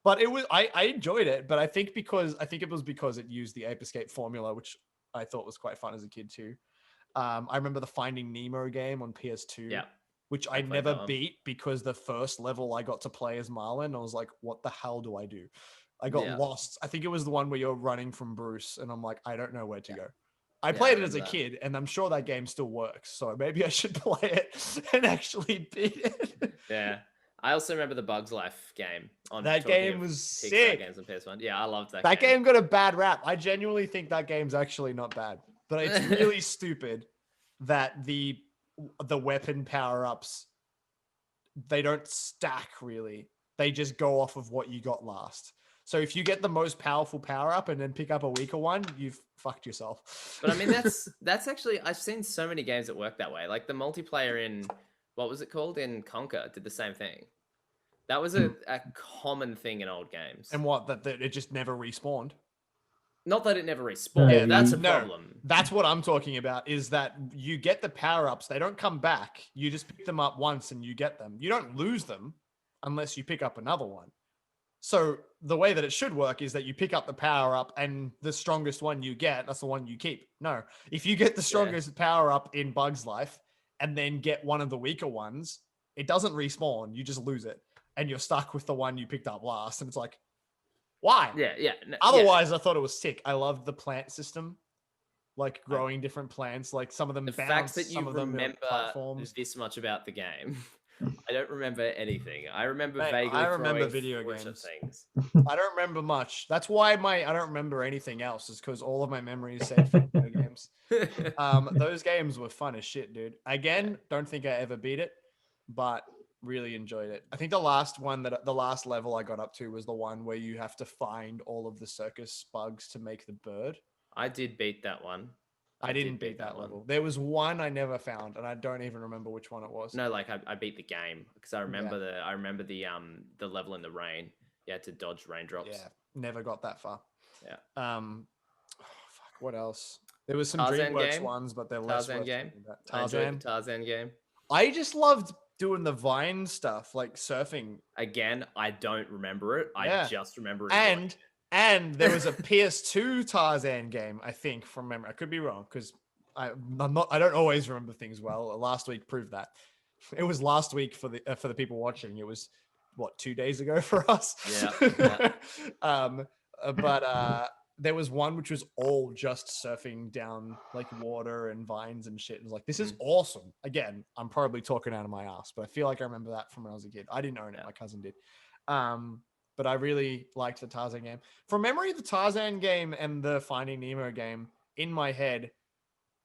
But it was, I enjoyed it, but I think it was because it used the Ape Escape formula, which I thought was quite fun as a kid too. I remember the Finding Nemo game on PS2, which I never beat because the first level I got to play as Marlin. I was like, what the hell do I do? I got lost. I think it was the one where you're running from Bruce and I'm like, I don't know where to go. I played it as a kid and I'm sure that game still works. So maybe I should play it and actually beat it. Yeah. I also remember the Bugs Life game. That game was sick. Games on PS1. Yeah, I loved that. That game got a bad rap. I genuinely think that game's actually not bad, but it's really stupid that the weapon power-ups, they don't stack really. They just go off of what you got last. So if you get the most powerful power-up and then pick up a weaker one, you've fucked yourself. But I mean, that's actually, I've seen so many games that work that way. Like the multiplayer in, what was it called? In Conquer did the same thing. That was a common thing in old games. And what, that it just never respawned? Not that it never respawned. Yeah, that's a problem. That's what I'm talking about, is that you get the power-ups. They don't come back. You just pick them up once and you get them. You don't lose them unless you pick up another one. So the way that it should work is that you pick up the power-up and the strongest one you get, that's the one you keep. No, if you get the strongest power-up in Bug's Life and then get one of the weaker ones, it doesn't respawn. You just lose it. And you're stuck with the one you picked up last. And it's like, why? Yeah. Otherwise, I thought it was sick. I loved the plant system, like growing different plants. Like some of them the bounce, fact that you some of them remember platforms. this much about the game, I don't remember anything. I remember Mate, vaguely. I remember video games. Things. I don't remember much. That's why I don't remember anything else. Is because all of my memories saved for video games. Those games were fun as shit, dude. Again, don't think I ever beat it, but really enjoyed it. I think the last level I got up to was the one where you have to find all of the circus bugs to make the bird. I did beat that one. I didn't beat that level. There was one I never found, and I don't even remember which one it was. No, like I beat the game because I remember the level in the rain. You had to dodge raindrops. Yeah, never got that far. Yeah. Fuck. What else? There was some Tarzan Dreamworks game? ones, but they're less. Tarzan game. Tarzan. I enjoyed the Tarzan game. I just loved doing the Vine stuff, like surfing. Again, I don't remember it. I just remember it. And there was a PS2 Tarzan game, I think, from memory. I could be wrong because I'm not. I don't always remember things well. Last week proved that. It was last week for the people watching. It was what 2 days ago for us. Yeah. But there was one which was all just surfing down like water and vines and shit. It was like, this is awesome. Again, I'm probably talking out of my ass, but I feel like I remember that from when I was a kid. I didn't own it, my cousin did. But I really liked the Tarzan game. From memory, the Tarzan game and the Finding Nemo game in my head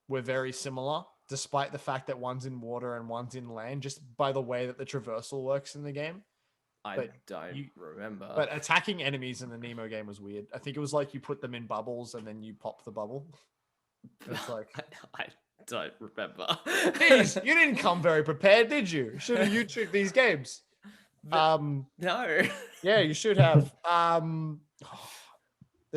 were very similar, despite the fact that one's in water and one's in land, just by the way that the traversal works in the game. I don't remember. But attacking enemies in the Nemo game was weird. I think it was like you put them in bubbles and then you pop the bubble. It's like I don't remember. Jeez, you didn't come very prepared, did you? Should have YouTubed these games. No. Yeah, you should have. The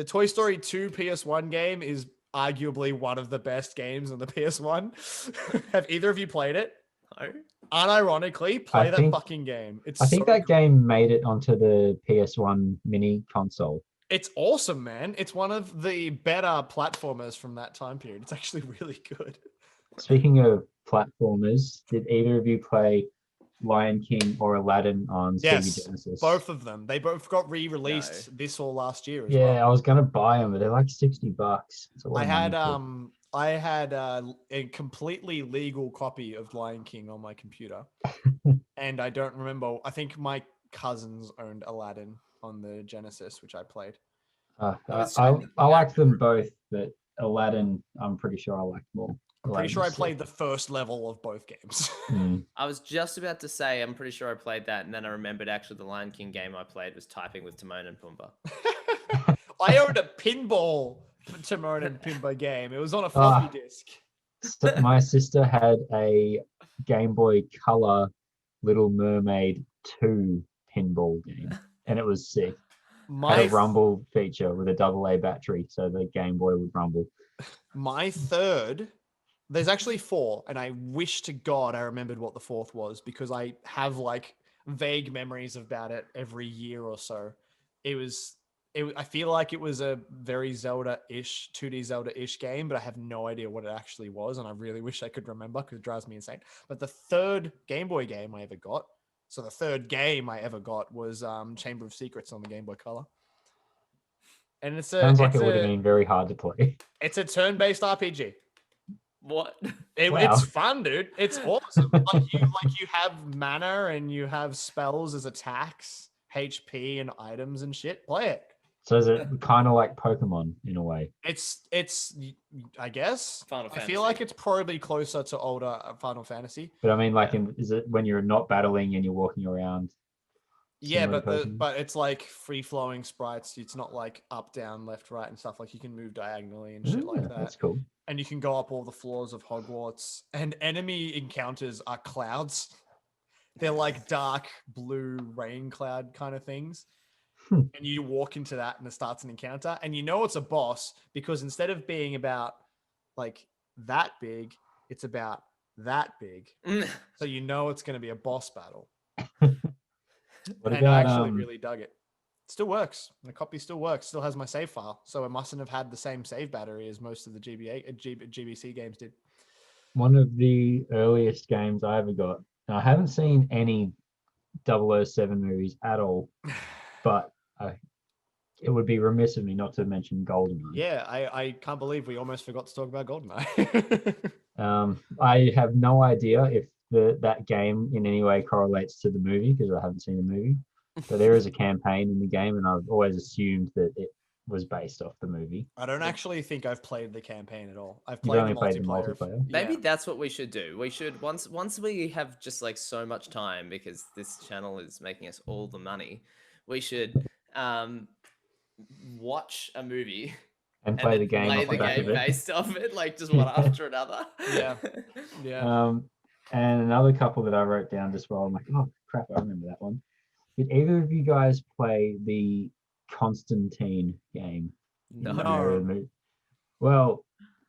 Toy Story 2 PS1 game is arguably one of the best games on the PS1. Have either of you played it? No. Unironically, play that fucking game. I think that game made it onto the PS1 mini console. It's awesome, man. It's one of the better platformers from that time period. It's actually really good. Speaking of platformers, did either of you play Lion King or Aladdin on Sega Genesis? Both of them. They both got re-released this or last year as well. Yeah, I was gonna buy them, but they're like $60. I had a completely legal copy of Lion King on my computer, and I don't remember. I think my cousins owned Aladdin on the Genesis, which I played. I liked them both, but Aladdin, I'm pretty sure I liked more. I'm pretty sure I played the first level of both games. I was just about to say, I'm pretty sure I played that, and then I remembered actually the Lion King game I played was Typing with Timon and Pumbaa. I owned a pinball Timon and Pumbaa game. It was on a floppy disk. So my sister had a Game Boy Color Little Mermaid 2 pinball game, and it was sick. Had a rumble feature with a AA battery, so the Game Boy would rumble. My third... There's actually 4, and I wish to God I remembered what the 4th was, because I have like vague memories about it every year or so. I feel like it was a very Zelda-ish, 2D Zelda-ish game, but I have no idea what it actually was, and I really wish I could remember because it drives me insane. But the third Game Boy game I ever got, so the third game I ever got was Chamber of Secrets on the Game Boy Color. And sounds like it would have been very hard to play. It's a turn-based RPG. What? It's fun, dude. It's awesome. you have mana and you have spells as attacks, HP and items and shit. Play it. So is it kind of like Pokemon in a way? It's I guess. Final Fantasy. I feel like it's probably closer to older Final Fantasy. But I mean, like, is it when you're not battling and you're walking around? Yeah, but it's like free flowing sprites. It's not like up, down, left, right, and stuff. Like you can move diagonally and shit like that. That's cool. And you can go up all the floors of Hogwarts. And enemy encounters are clouds. They're like dark blue rain cloud kind of things. And you walk into that and it starts an encounter. And you know it's a boss because instead of being about like that big, it's about that big. So you know it's going to be a boss battle. I actually really dug it. Still works. The copy still works. Still has my save file. So it mustn't have had the same save battery as most of the GBC games did. One of the earliest games I ever got. Now, I haven't seen any 007 movies at all, but it would be remiss of me not to mention GoldenEye. Yeah, I can't believe we almost forgot to talk about GoldenEye. I have no idea if that game in any way correlates to the movie because I haven't seen the movie. So there is a campaign in the game, and I've always assumed that it was based off the movie. I don't actually think I've played the campaign at all. I've played the multiplayer. Maybe that's what we should do. We should once we have just like so much time because this channel is making us all the money. We should watch a movie and play the game. Play the game based off it, like just one after another. Yeah. And another couple that I wrote down just while I'm like, oh crap, I remember that one. Did either of you guys play the Constantine game? No. Well,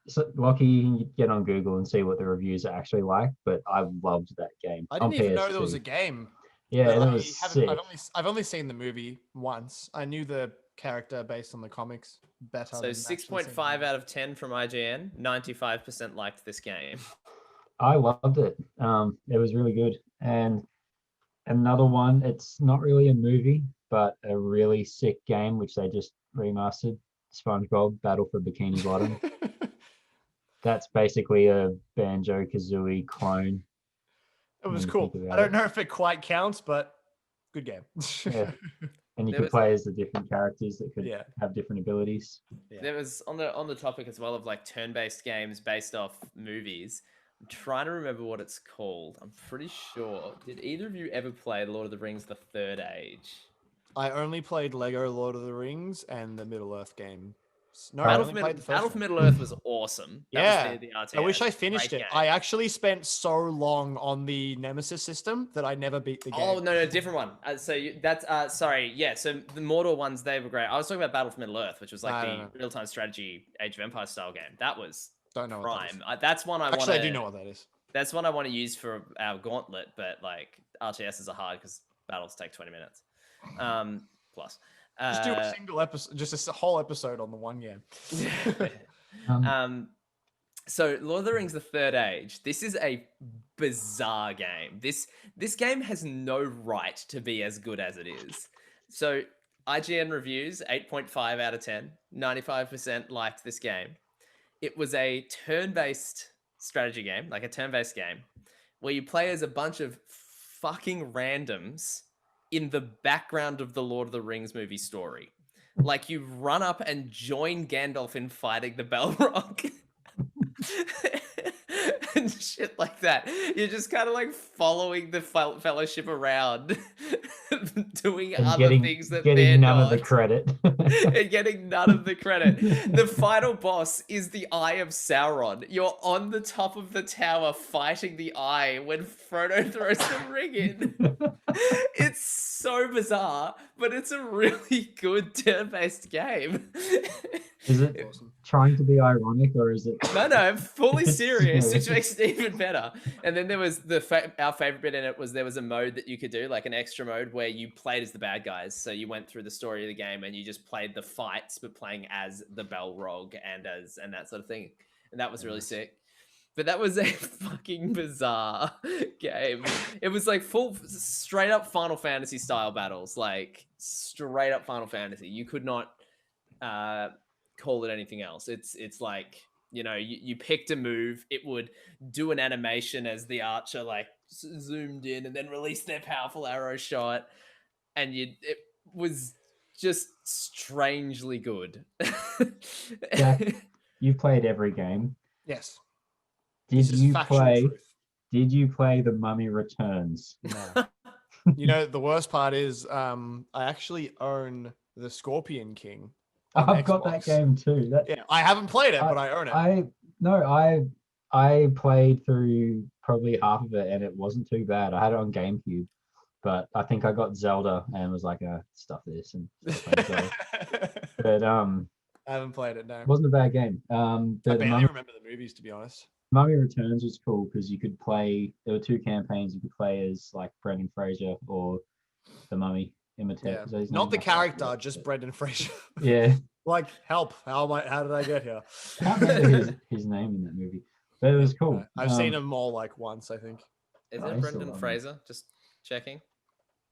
so, Lockie, you can get on Google and see what the reviews are actually like, but I loved that game. I didn't even know there was a game. Yeah, it was sick. I've only seen the movie once. I knew the character based on the comics better. So than 6.5 out of 10 from IGN. 95% liked this game. I loved it. It was really good. And another one, it's not really a movie, but a really sick game which they just remastered. SpongeBob Battle for Bikini Bottom. That's basically a Banjo Kazooie clone. It was when you cool. think I about don't it. know if it quite counts, but good game. Yeah. And you There could was- play as the different characters that could Yeah. have different abilities. Yeah. There was on the topic as well of like turn-based games based off movies. I'm trying to remember what it's called. I'm pretty sure. Did either of you ever play Lord of the Rings: The Third Age? I only played Lego Lord of the Rings and the Middle Earth game. No, I Battle only for, played the first Battle for one. Middle Earth was awesome. That Yeah, was the RTS. I wish I finished Great it. game. I actually spent so long on the Nemesis system that I never beat the game. Oh no, different one. That's sorry, yeah. So the Mordor ones, they were great. I was talking about Battle for Middle Earth, which was like I don't know. the real-time strategy Age of Empires style game. That was Don't know what that is. prime. That's one I want. Actually, I do know what that is. That's one I want to use for our gauntlet, but like RTSs are hard because battles take 20 minutes. Plus. Just do a single episode, just a whole episode on the one game. So Lord of the Rings: The Third Age. This is a bizarre game. This game has no right to be as good as it is. So IGN reviews 8.5 out of 10. 95% liked this game. It was a turn-based strategy game, like a turn-based game, where you play as a bunch of fucking randoms in the background of the Lord of the Rings movie story. Like you run up and join Gandalf in fighting the Balrog. And shit like that. You're just kind of like following the fellowship around, doing And other things that they're getting none not. of the credit. And getting none of the credit. The final boss is the Eye of Sauron. You're on the top of the tower fighting the Eye when Frodo throws the ring in. It's so bizarre, but it's a really good turn-based game. Is it trying to be ironic or is it? No, I'm fully It's serious, which serious. makes it even better. And then there was our favorite bit in it was there was a mode that you could do, like an extra mode where you played as the bad guys. So you went through the story of the game and you just played the fights, but playing as the Balrog and that sort of thing. And that was really sick. But that was a fucking bizarre game. It was like straight up Final Fantasy style battles, like straight up Final Fantasy. You could not call it anything else. It's like, you know, you picked a move, it would do an animation as the archer like zoomed in and then released their powerful arrow shot, and it was just strangely good. Jack, you played every game. Yes. Did This is you factual play? truth. Did you play The Mummy Returns? No. You know, the worst part is I actually own the Scorpion King. on I've got that Xbox. game too. Yeah, I haven't played it, but I own it. I played through probably half of it and it wasn't too bad. I had it on GameCube, but I think I got Zelda and was like, stuff this and started playing Zelda. But I haven't played it, no. it wasn't a bad game. I The barely remember the movies, to be honest. Mummy Returns was cool because you could play. There were two campaigns. You could play as like Brendan Fraser or the Mummy imitator. Yeah. Not the character, just Brendan Fraser. Yeah, Like, help! How did I get here? I can't remember his name in that movie, but it was cool. I've seen him all like once, I think. Is Oh, it he's Brendan still on. Fraser? Just checking.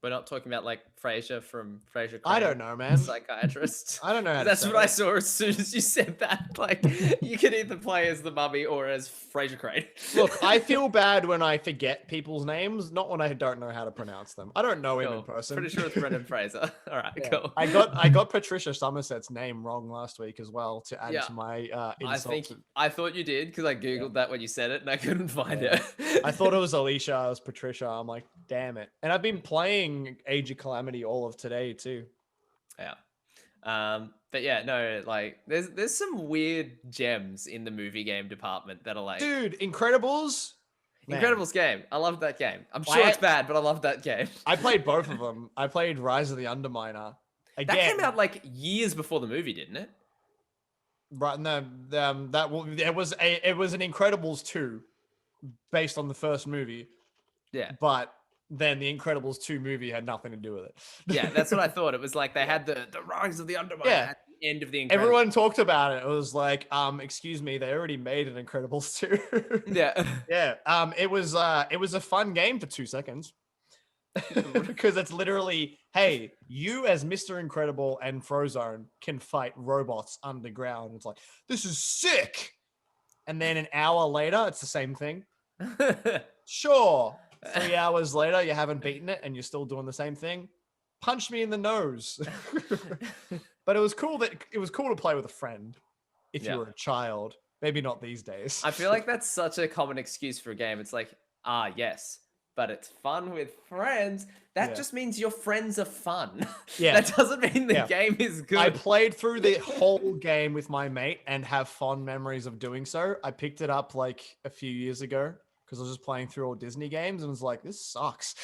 We're not talking about like Fraser from Fraser. I Crane, don't know, man. Psychiatrist. I don't know. How to That's say what I it. saw as soon as you said that. Like, you can either play as the Mummy or as Fraser Crane. Look, I feel bad when I forget people's names, not when I don't know how to pronounce them. I don't know him in Cool. person. Pretty sure it's Brendan Fraser. All right, Yeah. cool. I got Patricia Somerset's name wrong last week as well to add Yeah. to my I insults. think I thought you did because I googled that when you said it and I couldn't find Yeah. it. I thought it was Alicia. It was Patricia. I'm like, damn it. And I've been playing Age of Calamity all of today too. Yeah. But yeah, no, like there's some weird gems in the movie game department that are like Dude, Incredibles. Man. Incredibles game. I love that game. I'm sure it's bad, but I love that game. I played both of them. I played Rise of the Underminer. Again, That came out like years before the movie, didn't it? right? No, it was an Incredibles 2 based on the first movie. Yeah. But then the Incredibles 2 movie had nothing to do with it. Yeah, that's what I thought. It was like they had the rise of the Undermine Yeah. at the end of the Incredibles. Everyone talked about it. It was like, excuse me, they already made an Incredibles 2. Yeah. Yeah. It was a fun game for 2 seconds. Because it's literally, hey, you as Mr. Incredible and Frozone can fight robots underground. It's like, this is sick. And then an hour later, it's the same thing. Sure. 3 hours later, you haven't beaten it and you're still doing the same thing. Punch me in the nose. But it was cool to play with a friend if you were a child. Maybe not these days. I feel like that's such a common excuse for a game. It's like, yes, but it's fun with friends. That just means your friends are fun. Yeah. That doesn't mean the game is good. I played through the whole game with my mate and have fond memories of doing so. I picked it up like a few years ago because I was just playing through all Disney games and was like, this sucks.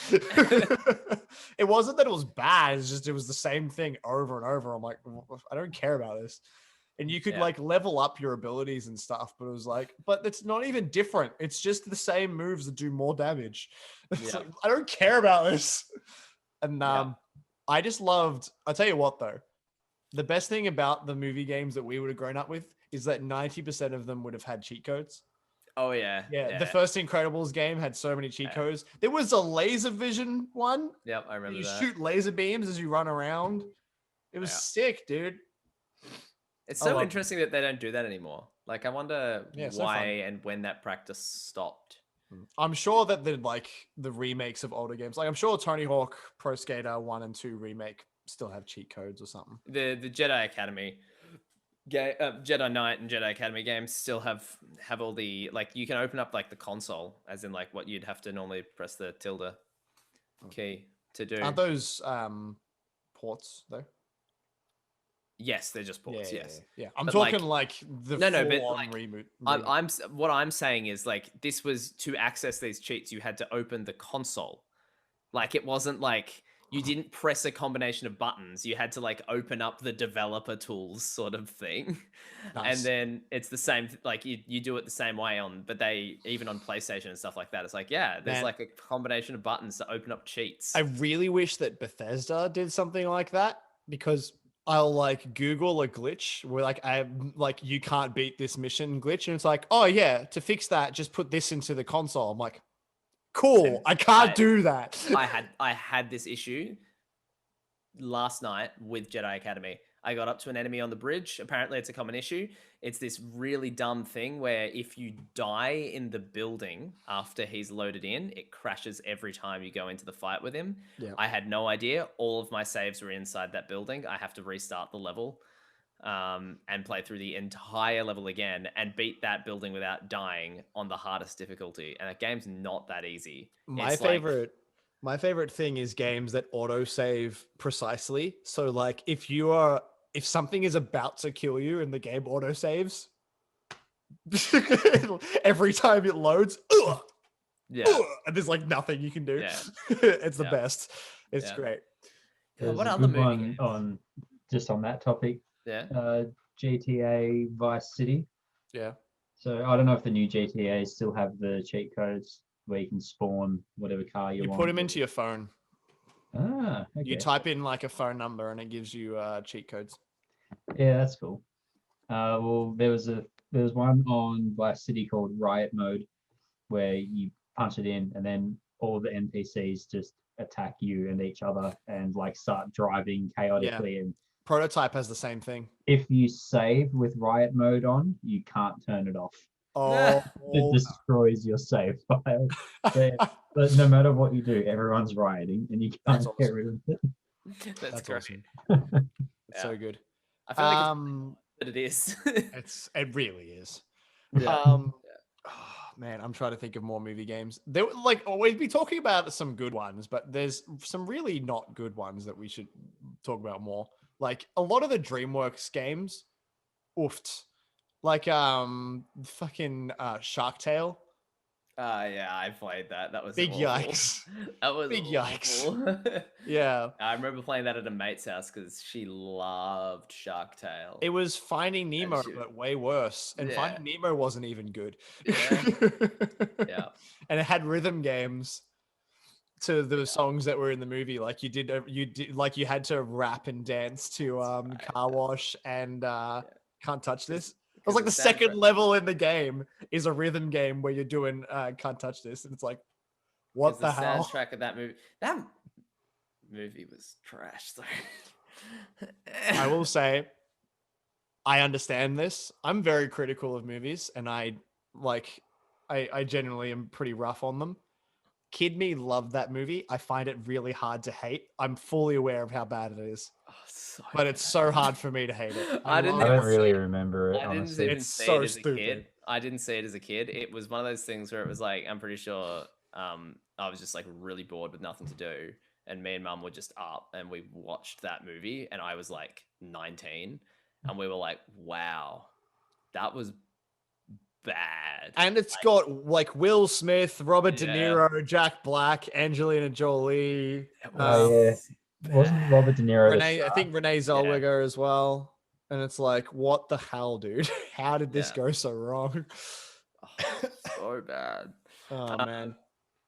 It wasn't that it was bad. It's just, it was the same thing over and over. I'm like, I don't care about this. And you could like level up your abilities and stuff, but it was like, but it's not even different. It's just the same moves that do more damage. It's like, I don't care about this. And I just loved, I'll tell you what though, the best thing about the movie games that we would have grown up with is that 90% of them would have had cheat codes. Oh yeah. The first Incredibles game had so many cheat codes. There was a laser vision one. Yep, I remember that. You shoot laser beams as you run around. It was sick, dude. It's so interesting that they don't do that anymore. Like, I wonder why and when that practice stopped. I'm sure that the remakes of older games, like I'm sure Tony Hawk Pro Skater 1 and 2 remake still have cheat codes or something. The Jedi Academy, Jedi Knight and Jedi Academy games still have all the, like, you can open up like the console, as in like what you'd have to normally press the tilde key to do. Aren't those ports though? Yes, they're just ports. Yeah. I'm talking like the but full-on like, reboot. What I'm saying is like this was to access these cheats, you had to open the console. Like it wasn't like you didn't press a combination of buttons. You had to like open up the developer tools sort of thing. Nice. And then it's the same, like you do it the same way but they, even on PlayStation and stuff like that, it's like, there's like a combination of buttons to open up cheats. I really wish that Bethesda did something like that, because I'll like Google a glitch where like you can't beat this mission glitch, and it's like, oh yeah, to fix that, just put this into the console. I'm like, cool, I can't do that. I had this issue last night with Jedi Academy. I got up to an enemy on the bridge. Apparently it's a common issue. It's this really dumb thing where if you die in the building after he's loaded in, it crashes every time you go into the fight with him. Yeah. I had no idea. All of my saves were inside that building. I have to restart the level and play through the entire level again and beat that building without dying on the hardest difficulty. And that game's not that easy. My favorite thing is games that autosave precisely. So like if something is about to kill you and the game autosaves, every time it loads, and there's like nothing you can do. It's the best. It's great. What other movie on that topic? GTA Vice City. Yeah. So I don't know if the new GTA still have the cheat codes where you can spawn whatever car you want. You put them into your phone. Okay. You type in like a phone number and it gives you cheat codes. Yeah, that's cool. Well, there was one on Vice City called Riot Mode, where you punch it in and then all the NPCs just attack you and each other and like start driving chaotically. And Prototype has the same thing. if you save with Riot Mode on, you can't turn it off. Oh, It destroys your save file. But no matter what you do, everyone's rioting and you can't get rid of it. That's great. Awesome. It's so good. I feel like it is. It really is. Yeah. Oh, man, I'm trying to think of more movie games. There, like, we'd be talking about some good ones, but there's some really not good ones that we should talk about more. Like a lot of the DreamWorks games, oofed. Like fucking Shark Tale. Yeah, I played that. That was Big awful. yikes. That was Big yikes. awful. Yeah. I remember playing that at a mate's house because she loved Shark Tale. It was Finding Nemo, she- but way worse. And Yeah. Finding Nemo wasn't even good. Yeah. Yeah. And it had rhythm games. to the songs that were in the movie. Like you did like you had to rap and dance to Car Wash and Can't Touch This. It was like the second level in the game is a rhythm game where you're doing Can't Touch This, and it's like, what the hell? Soundtrack of that movie was trash. So I will say, I understand this. I'm very critical of movies, and I genuinely am pretty rough on them. Kid me loved that movie. I find it really hard to hate. I'm fully aware of how bad it is, but it's so hard for me to hate it. I don't really remember it. I didn't Honestly, even it's see so it as stupid. a kid. I didn't see it as a kid. It was one of those things where it was like, I'm pretty sure I was just like really bored with nothing to do, and me and Mum were just up, and we watched that movie, and I was like 19, and we were like, wow, that was bad. And it's got like Will Smith, Robert De Niro, Jack Black, Angelina Jolie. Wasn't Robert De Niro? I think Renee Zellweger as well. And it's like, what the hell, dude? How did this go so wrong? So bad. Oh man.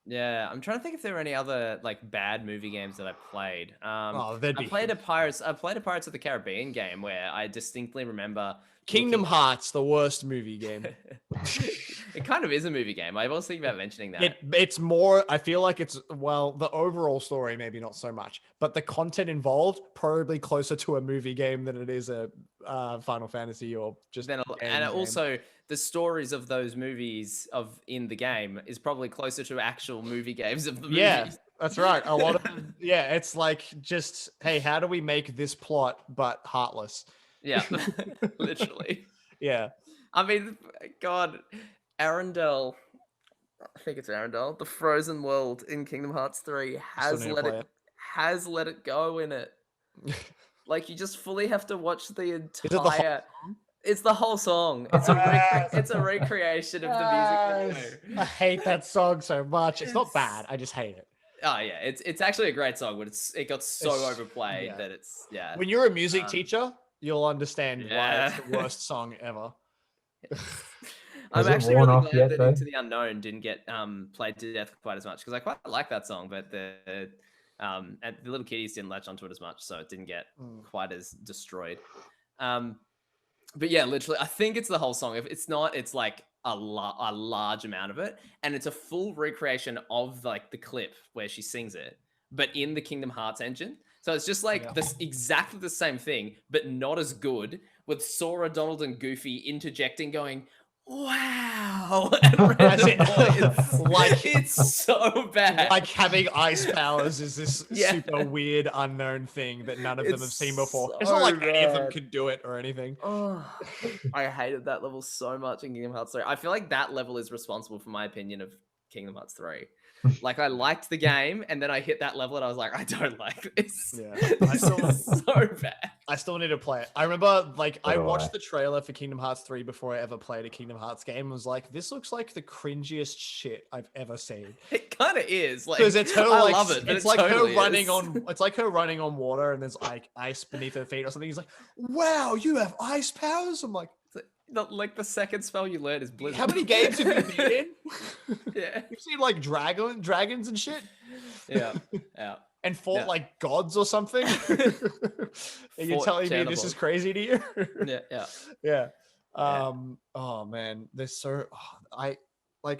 Yeah, I'm trying to think if there were any other like bad movie games that I played. I played a Pirates of the Caribbean game where I distinctly remember Kingdom Hearts, the worst movie game. It kind of is a movie game. I was thinking about mentioning that. It's more, I feel like it's, well, the overall story, maybe not so much, but the content involved, probably closer to a movie game than it is a Final Fantasy or just. And also, the stories of those movies in the game is probably closer to actual movie games of the movies. Yeah, that's right. A lot of, it's like just, hey, how do we make this plot but heartless? Yeah, literally. Yeah. I mean, God, Arendelle, I think it's Arendelle, the frozen world in Kingdom Hearts 3 has let it go in it. Like, you just fully have to watch the entire... It's the whole song. It's a recreation of the music video. I hate that song so much. It's not bad. I just hate it. Oh yeah, it's actually a great song, but it got so overplayed that it's When you're a music teacher, you'll understand why it's the worst song ever. I'm actually really glad that Into the Unknown didn't get played to death quite as much, because I quite like that song, but and the little kiddies didn't latch onto it as much, so it didn't get quite as destroyed. But yeah, literally, I think it's the whole song. If it's not, it's like a large amount of it, and it's a full recreation of like the clip where she sings it, but in the Kingdom Hearts engine. So it's just like this exactly the same thing, but not as good, with Sora, Donald, and Goofy interjecting, going, "Wow!" at random points. Like it's so bad. Like having ice powers is this super weird unknown thing that none of them have seen before. It's not like any of them could do it or anything. Oh, I hated that level so much in Kingdom Hearts 3. I feel like that level is responsible for my opinion of Kingdom Hearts 3. Like, I liked the game, and then I hit that level, and I was like, I don't like this. Yeah, this is so bad. I still need to play it. I remember, like, I watched the trailer for Kingdom Hearts 3 before I ever played a Kingdom Hearts game, and was like, this looks like the cringiest shit I've ever seen. It kind of is. Like, because it's her, I like, love it. It's like totally her running on. It's like her running on water, and there's like ice beneath her feet or something. He's like, "Wow, you have ice powers!" I'm like. Like the second spell you learn is Blizzard. How many games have you been in? Yeah. You've seen like dragons and shit? Yeah. And fought like gods or something? Are you telling me this is crazy to you? Yeah. Oh man, there's so I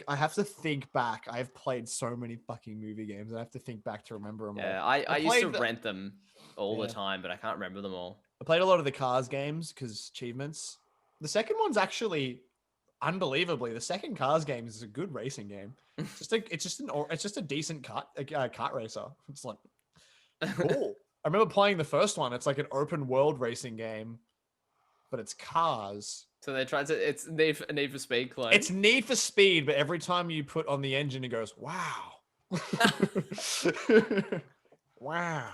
have to think back. I've played so many fucking movie games. I have to think back to remember them all. Yeah, I used to rent them all the time, but I can't remember them all. I played a lot of the Cars games because achievements. The second one's actually unbelievably. The second Cars game is a good racing game. It's just a decent kart racer. It's like cool. I remember playing the first one. It's like an open world racing game, but it's cars. So they tried to. It's Need for Speed clone. It's Need for Speed, but every time you put on the engine, it goes wow, wow.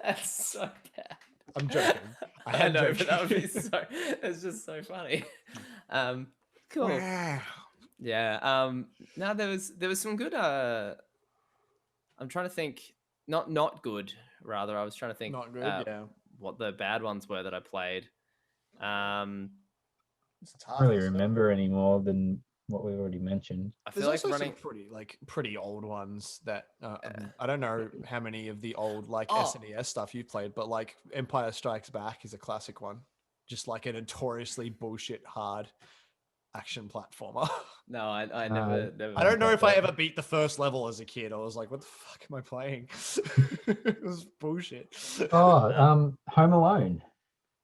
That's so bad. I'm joking. I know, but that would be so. It's just so funny. Cool. Wow. Yeah. Now there was some good. I'm trying to think. Not good. Rather, I was trying to think. Not good. Yeah. What the bad ones were that I played. I don't really remember any more than what we already mentioned. I There's feel like also running. some pretty old ones that I don't know how many of the old like Oh. SNES stuff you've played, but like Empire Strikes Back is a classic one. Just like a notoriously bullshit hard action platformer. No, I Uh, never. I don't know if I Okay. ever beat the first level as a kid. I was like, what the fuck am I playing? It was bullshit. Oh, Home Alone.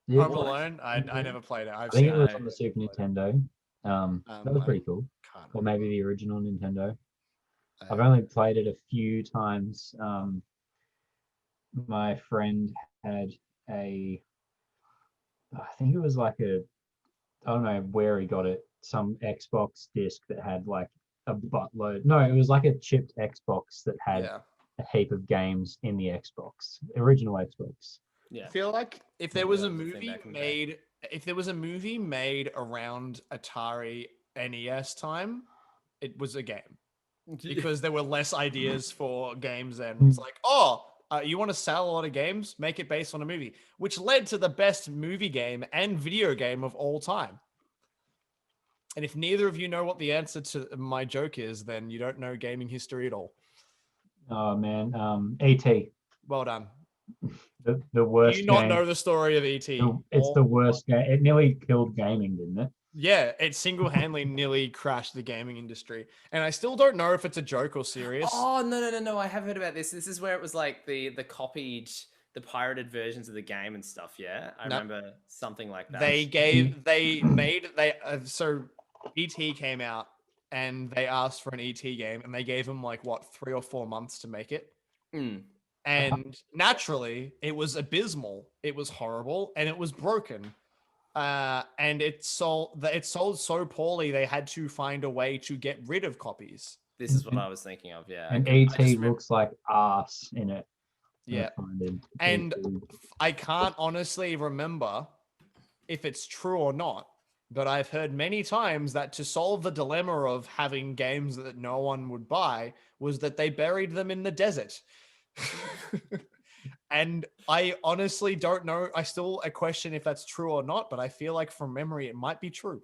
Yeah, Home Alone, I never played it. I I've think seen it was it. on the Super Played it. Nintendo. That was I pretty cool. can't Or remember. maybe the original Nintendo. I've Uh, only played it a few times. My friend had a, I think it was like a, I don't know where he got it, some Xbox disc that had like a buttload. No, it was like a chipped Xbox that had yeah. a heap of games in the Xbox, original Xbox. Yeah. I feel like if there Yeah, was that a was the thing movie back in the day. made, if there was a movie made around Atari NES time, it was a game because there were less ideas for games then. It's like, oh, you want to sell a lot of games? Make it based on a movie, which led to the best movie game and video game of all time. And if neither of you know what the answer to my joke is, then you don't know gaming history at all. Oh man, ET, Well done. the Do worst you not game. know the story of ET? It's the worst game. It nearly killed gaming, didn't it? Yeah, it single-handedly nearly crashed the gaming industry. And I still don't know if it's a joke or serious. Oh no! I have heard about this. This is where it was like the copied, the pirated versions of the game and stuff. Yeah, I Nope. remember something like that. So ET came out and they asked for an ET game and they gave them like what 3 or 4 months to make it. Mm. And naturally, it was abysmal. It was horrible and it was broken. And it sold so poorly they had to find a way to get rid of copies. This is what I was thinking of. Yeah, And I just ET looks like ass in it. Yeah. Finding And ET. I can't honestly remember if it's true or not, but I've heard many times that to solve the dilemma of having games that no one would buy was that they buried them in the desert. And I honestly don't know. I still question if that's true or not, but I feel like from memory it might be true.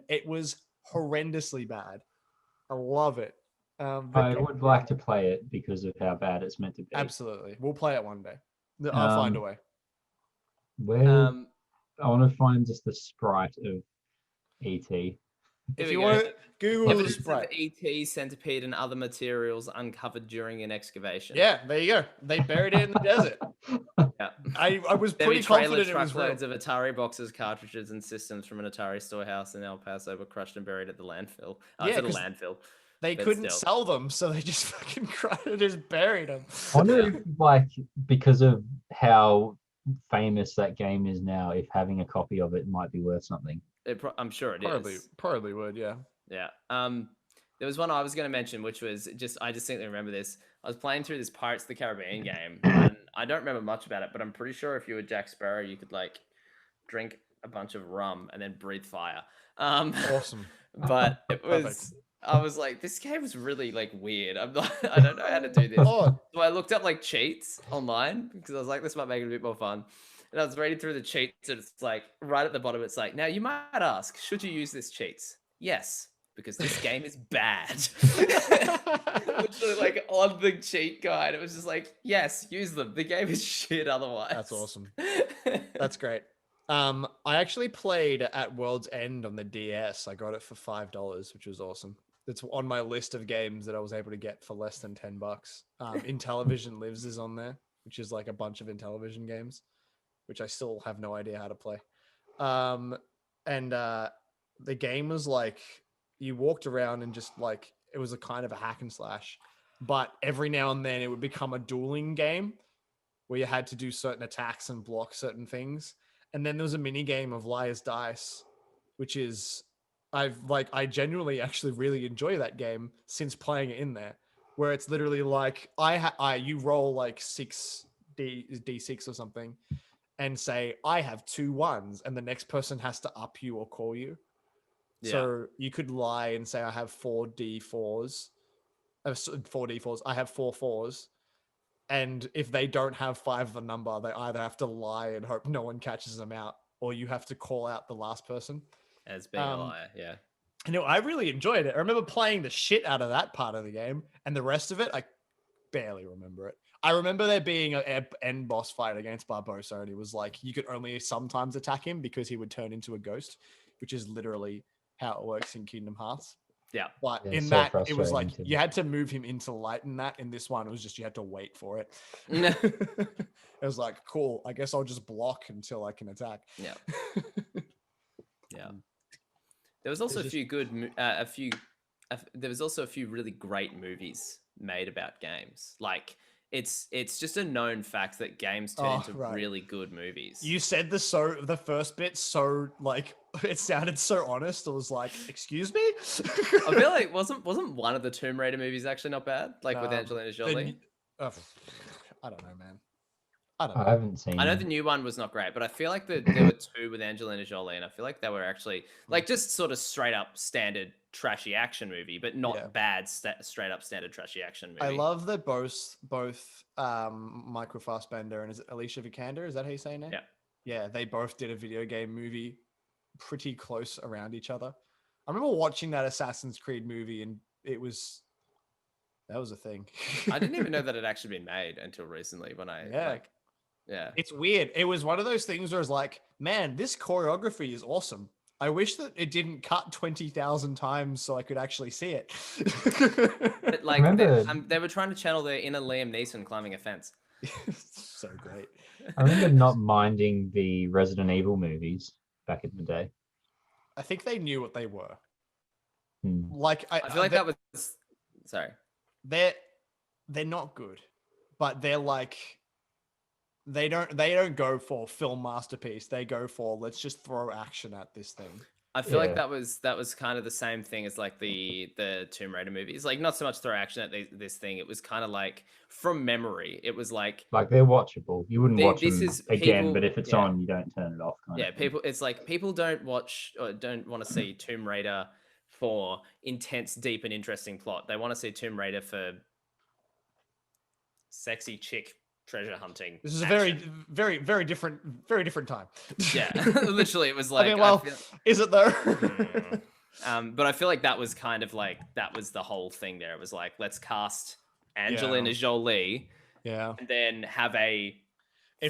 It was horrendously bad. I love it. But I yeah, would like to play it because of how bad it's meant to be. absolutely. We'll play it one day. I'll find a Um, way. Where Um, I want to find just the sprite of ET. here If we you go. want to Google the Evidence of sprite. ET, centipede, and other materials uncovered during an excavation. Yeah, there you go. They buried it in the desert. Yeah. I was There'll be pretty trailer confident it was real. truckloads of Atari boxes, cartridges, and systems from an Atari storehouse in El Paso were crushed and buried at the landfill. Yeah, It's at a 'cause landfill. They but couldn't still. sell them, so they just fucking just buried them. I wonder if, like, because of how famous that game is now, if having a copy of it might be worth something. I'm sure it is. Probably would, yeah. Yeah. There was one I was going to mention, which was I distinctly remember this. I was playing through this Pirates of the Caribbean game, and I don't remember much about it, but I'm pretty sure if you were Jack Sparrow, you could like drink a bunch of rum and then breathe fire. Awesome. But it was. Perfect. I was like, this game is really like weird. I don't know how to do this. Oh, So I looked up like cheats online because I was like, this might make it a bit more fun. And I was reading through the cheats, and it's like right at the bottom, it's like, now you might ask, should you use this cheats? Yes, because this game is bad. Literally like on the cheat guide, it was just like, yes, use them. The game is shit otherwise. That's awesome. That's great. I actually played at World's End on the DS. I got it for $5, which was awesome. It's on my list of games that I was able to get for less than $10. Intellivision Lives is on there, which is like a bunch of Intellivision games, which I still have no idea how to play. The game was like, you walked around and just like, it was a kind of a hack and slash, but every now and then it would become a dueling game where you had to do certain attacks and block certain things. And then there was a mini game of Liar's Dice, which is, I genuinely actually really enjoy that game since playing it in there, where it's literally like, you roll like 6d6 or something and say, I have 2 1s, and the next person has to up you or call you. Yeah. So you could lie and say, I have 4d4s. I have 4 4s. And if they don't have 5 of a number, they either have to lie and hope no one catches them out, or you have to call out the last person. As being a liar, yeah. I really enjoyed it. I remember playing the shit out of that part of the game, and the rest of it, I barely remember it. I remember there being an end boss fight against Barbosa, and it was like you could only sometimes attack him because he would turn into a ghost, which is literally how it works in Kingdom Hearts. Yeah. But Yeah, in so that, it was frustrating like too. you had to move him into light in that. In this one, it was just you had to wait for it. Yeah. It was like, cool, I guess I'll just block until I can attack. Yeah. Yeah. There was also a few good, there was also a few really great movies made about games. Like it's just a known fact that games turn into really good movies. You said the first bit so like it sounded so honest. It was like, excuse me. I feel like wasn't one of the Tomb Raider movies actually not bad? Like with Angelina Jolie. I don't know, man. I haven't seen. I know the new one was not great, but I feel like there were two with Angelina Jolie, and I feel like they were actually like just sort of straight up standard trashy action movie, but not bad straight up standard trashy action movie. I love that both Michael Fassbender and is it Alicia Vikander? Is that how you say it? Yeah. Yeah, they both did a video game movie pretty close around each other. I remember watching that Assassin's Creed movie, and that was a thing. I didn't even know that it actually been made until recently when I yeah. It's weird. It was one of those things where it's like, man, this choreography is awesome. I wish that it didn't cut 20,000 times so I could actually see it. But like they were trying to channel their inner Liam Neeson climbing a fence. So great. I remember not minding the Resident Evil movies back in the day. I think they knew what they were. Like I feel like that was sorry. They're not good, but they're like they don't go for film masterpiece. They go for let's just throw action at this thing. I feel like that was kind of the same thing as like the Tomb Raider movies. Like not so much throw action at this thing. It was kind of like from memory. It was like they're watchable. You wouldn't watch them again, people, but if it's on, you don't turn it off. People. It's like people don't watch or don't want to see Tomb Raider for intense, deep, and interesting plot. They want to see Tomb Raider for sexy chick treasure hunting. This is action. A very different time. Yeah, literally, it was like. I mean, is it though? But I feel like that was kind of like that was the whole thing. There, it was like let's cast Angelina Jolie, and then have a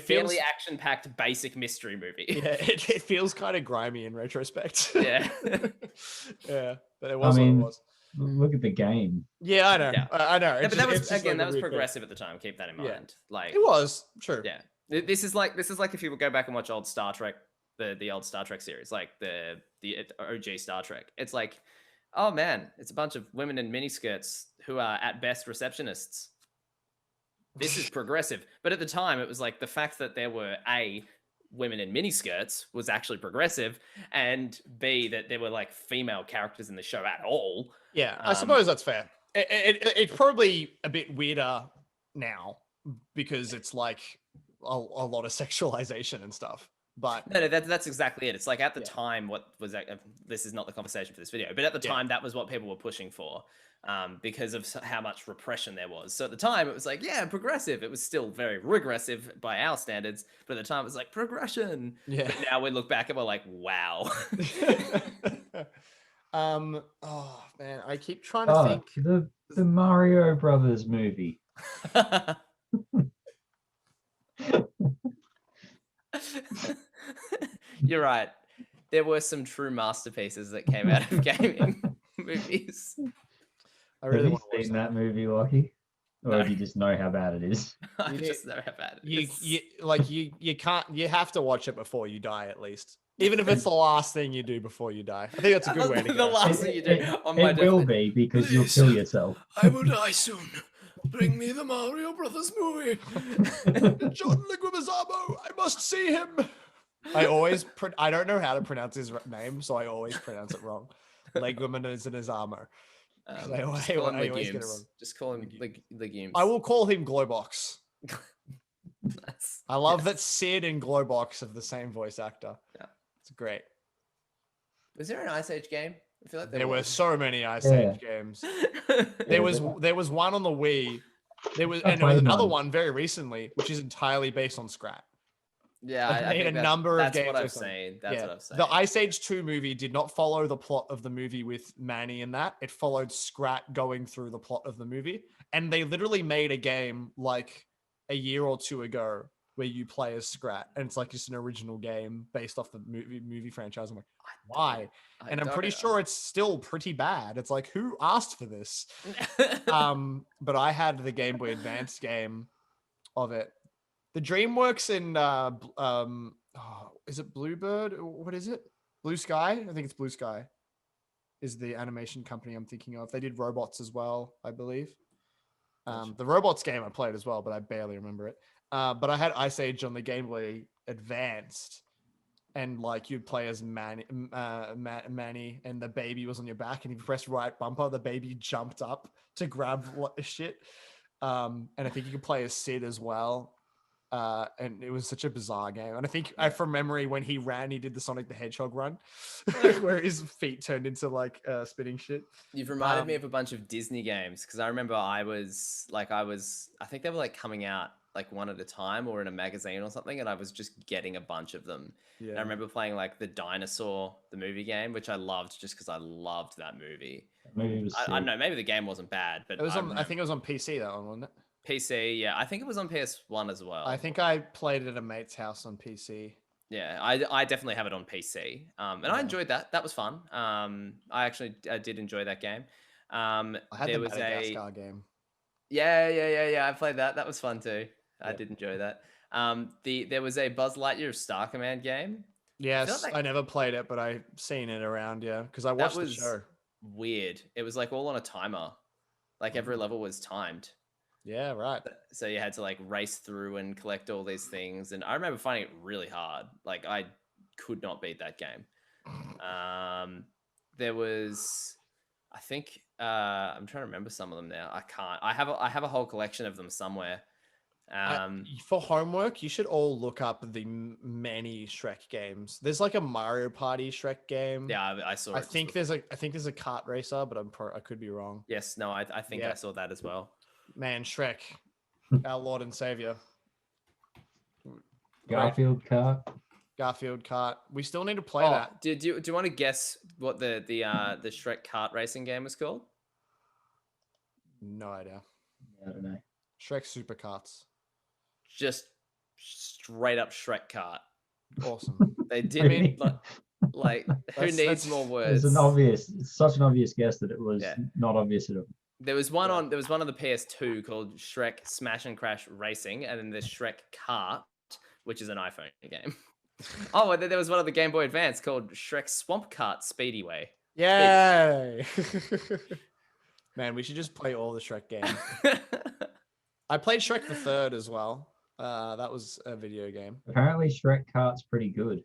fairly action-packed basic mystery movie. Yeah, it feels kind of grimy in retrospect. Yeah, yeah, but it was what it was. Look at the game. Yeah, I know. Yeah. I know. Yeah, but that was again, that was progressive at the time. Keep that in mind. Yeah. Like it was true. Yeah, this is like if you would go back and watch old Star Trek, the old Star Trek series, like the OG Star Trek. It's like, oh man, it's a bunch of women in miniskirts who are at best receptionists. This is progressive, but at the time, it was like the fact that there were women in miniskirts was actually progressive, and B, that there were like female characters in the show at all. Yeah, I suppose that's fair. It's probably a bit weirder now because it's like a lot of sexualization and stuff. But no, that's exactly it. It's like at the time, what was that? This is not the conversation for this video, but at the time, that was what people were pushing for. Because of how much repression there was. So at the time, it was like, yeah, progressive. It was still very regressive by our standards, but at the time, it was like progression. Yeah. But now we look back and we're like, wow. Oh man, I keep trying to think. The Mario Brothers movie. You're right. There were some true masterpieces that came out of gaming movies. I really want to see that movie, Lockie, or do you just know how bad it is? I just know how bad it is. You can't. You have to watch it before you die, at least. Even if it's the last thing you do before you die. I think that's a good way to go. The last thing you do. It will be because you'll kill yourself. I will die soon. Bring me the Mario Brothers movie. John Leguizamo. I must see him. I don't know how to pronounce his name, so I always pronounce it wrong. Leguizamo. I always get it wrong. Just call him legumes. I will call him Glowbox. I love that Sid and Glowbox have the same voice actor. Yeah, it's great. Was there an Ice Age game? I feel like there were so many Ice Age games. There was one on the Wii. There was another one very recently, which is entirely based on Scrat. Yeah, They've I made think a number of that's games. what I've with them. seen. That's what I've seen. The Ice Age 2 movie did not follow the plot of the movie with Manny in that. It followed Scrat going through the plot of the movie. And they literally made a game like a year or two ago where you play as Scrat. And it's like just an original game based off the movie franchise. I'm like, why? And I'm pretty sure it's still pretty bad. It's like, who asked for this? But I had the Game Boy Advance game of it. The DreamWorks in is it Bluebird? What is it? Blue Sky? I think it's Blue Sky is the animation company I'm thinking of. They did Robots as well, I believe. The Robots game I played as well, but I barely remember it. But I had Ice Age on the Game Boy Advanced, and like you'd play as Manny, and the baby was on your back, and if you pressed right bumper, the baby jumped up to grab shit. And I think you could play as Sid as well. And it was such a bizarre game. And I think from memory, when he ran, he did the Sonic the Hedgehog run, where his feet turned into like spinning shit. You've reminded me of a bunch of Disney games because I remember I think they were like coming out like one at a time or in a magazine or something, and I was just getting a bunch of them. Yeah. And I remember playing like the Dinosaur, the movie game, which I loved just because I loved that movie. I don't know, maybe the game wasn't bad, but it was I think it was on PC, that one, wasn't it? PC, yeah. I think it was on PS1 as well. I think I played it at a mate's house on PC. Yeah, I definitely have it on PC. And I enjoyed that. That was fun. I did enjoy that game. I had the Madagascar game. Yeah. I played that. That was fun too. I did enjoy that. There was a Buzz Lightyear Star Command game. Yes, I never played it, but I've seen it around, because I watched the show. Weird. It was like all on a timer. Like every level was timed. Yeah, right. So you had to like race through and collect all these things. And I remember finding it really hard. Like I could not beat that game. There was, I think, I'm trying to remember some of them now. I can't. I have a whole collection of them somewhere. For homework, you should all look up the many Shrek games. There's like a Mario Party Shrek game. Yeah, I saw. I think there's a kart racer, but I could be wrong. Yes, no, I think I saw that as well. Man, Shrek, our Lord and Savior. Garfield kart. We still need to play that. Do you want to guess what the Shrek kart racing game was called? No idea. I don't know. Shrek Super Karts. Just straight up Shrek kart. Awesome. They did like who needs more words? It's such an obvious guess that it was not obvious at all. There was one on the PS2 called Shrek Smash and Crash Racing, and then there's Shrek Kart, which is an iPhone game. Oh, and then there was one on the Game Boy Advance called Shrek Swamp Kart Speedy Way. Yay! Man, we should just play all the Shrek games. I played Shrek the Third as well. That was a video game. Apparently, Shrek Kart's pretty good,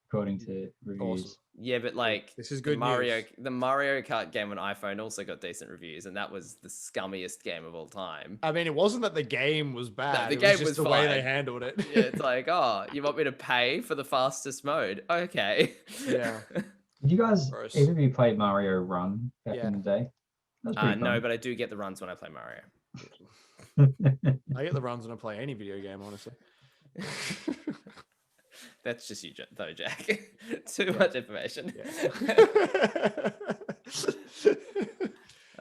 according to reviews. Awesome. Yeah, but like this is good the Mario Kart game on iPhone also got decent reviews, and that was the scummiest game of all time. I mean, it wasn't that the game was bad. No, the game was just the fine. way they handled it. Yeah, it's like, oh, you want me to pay for the fastest mode? Okay. Yeah. Did you guys either of you play Mario Run back in the day? No, but I do get the runs when I play Mario. I get the runs when I play any video game, honestly. That's just you, though, Jack. Too much information. Yeah.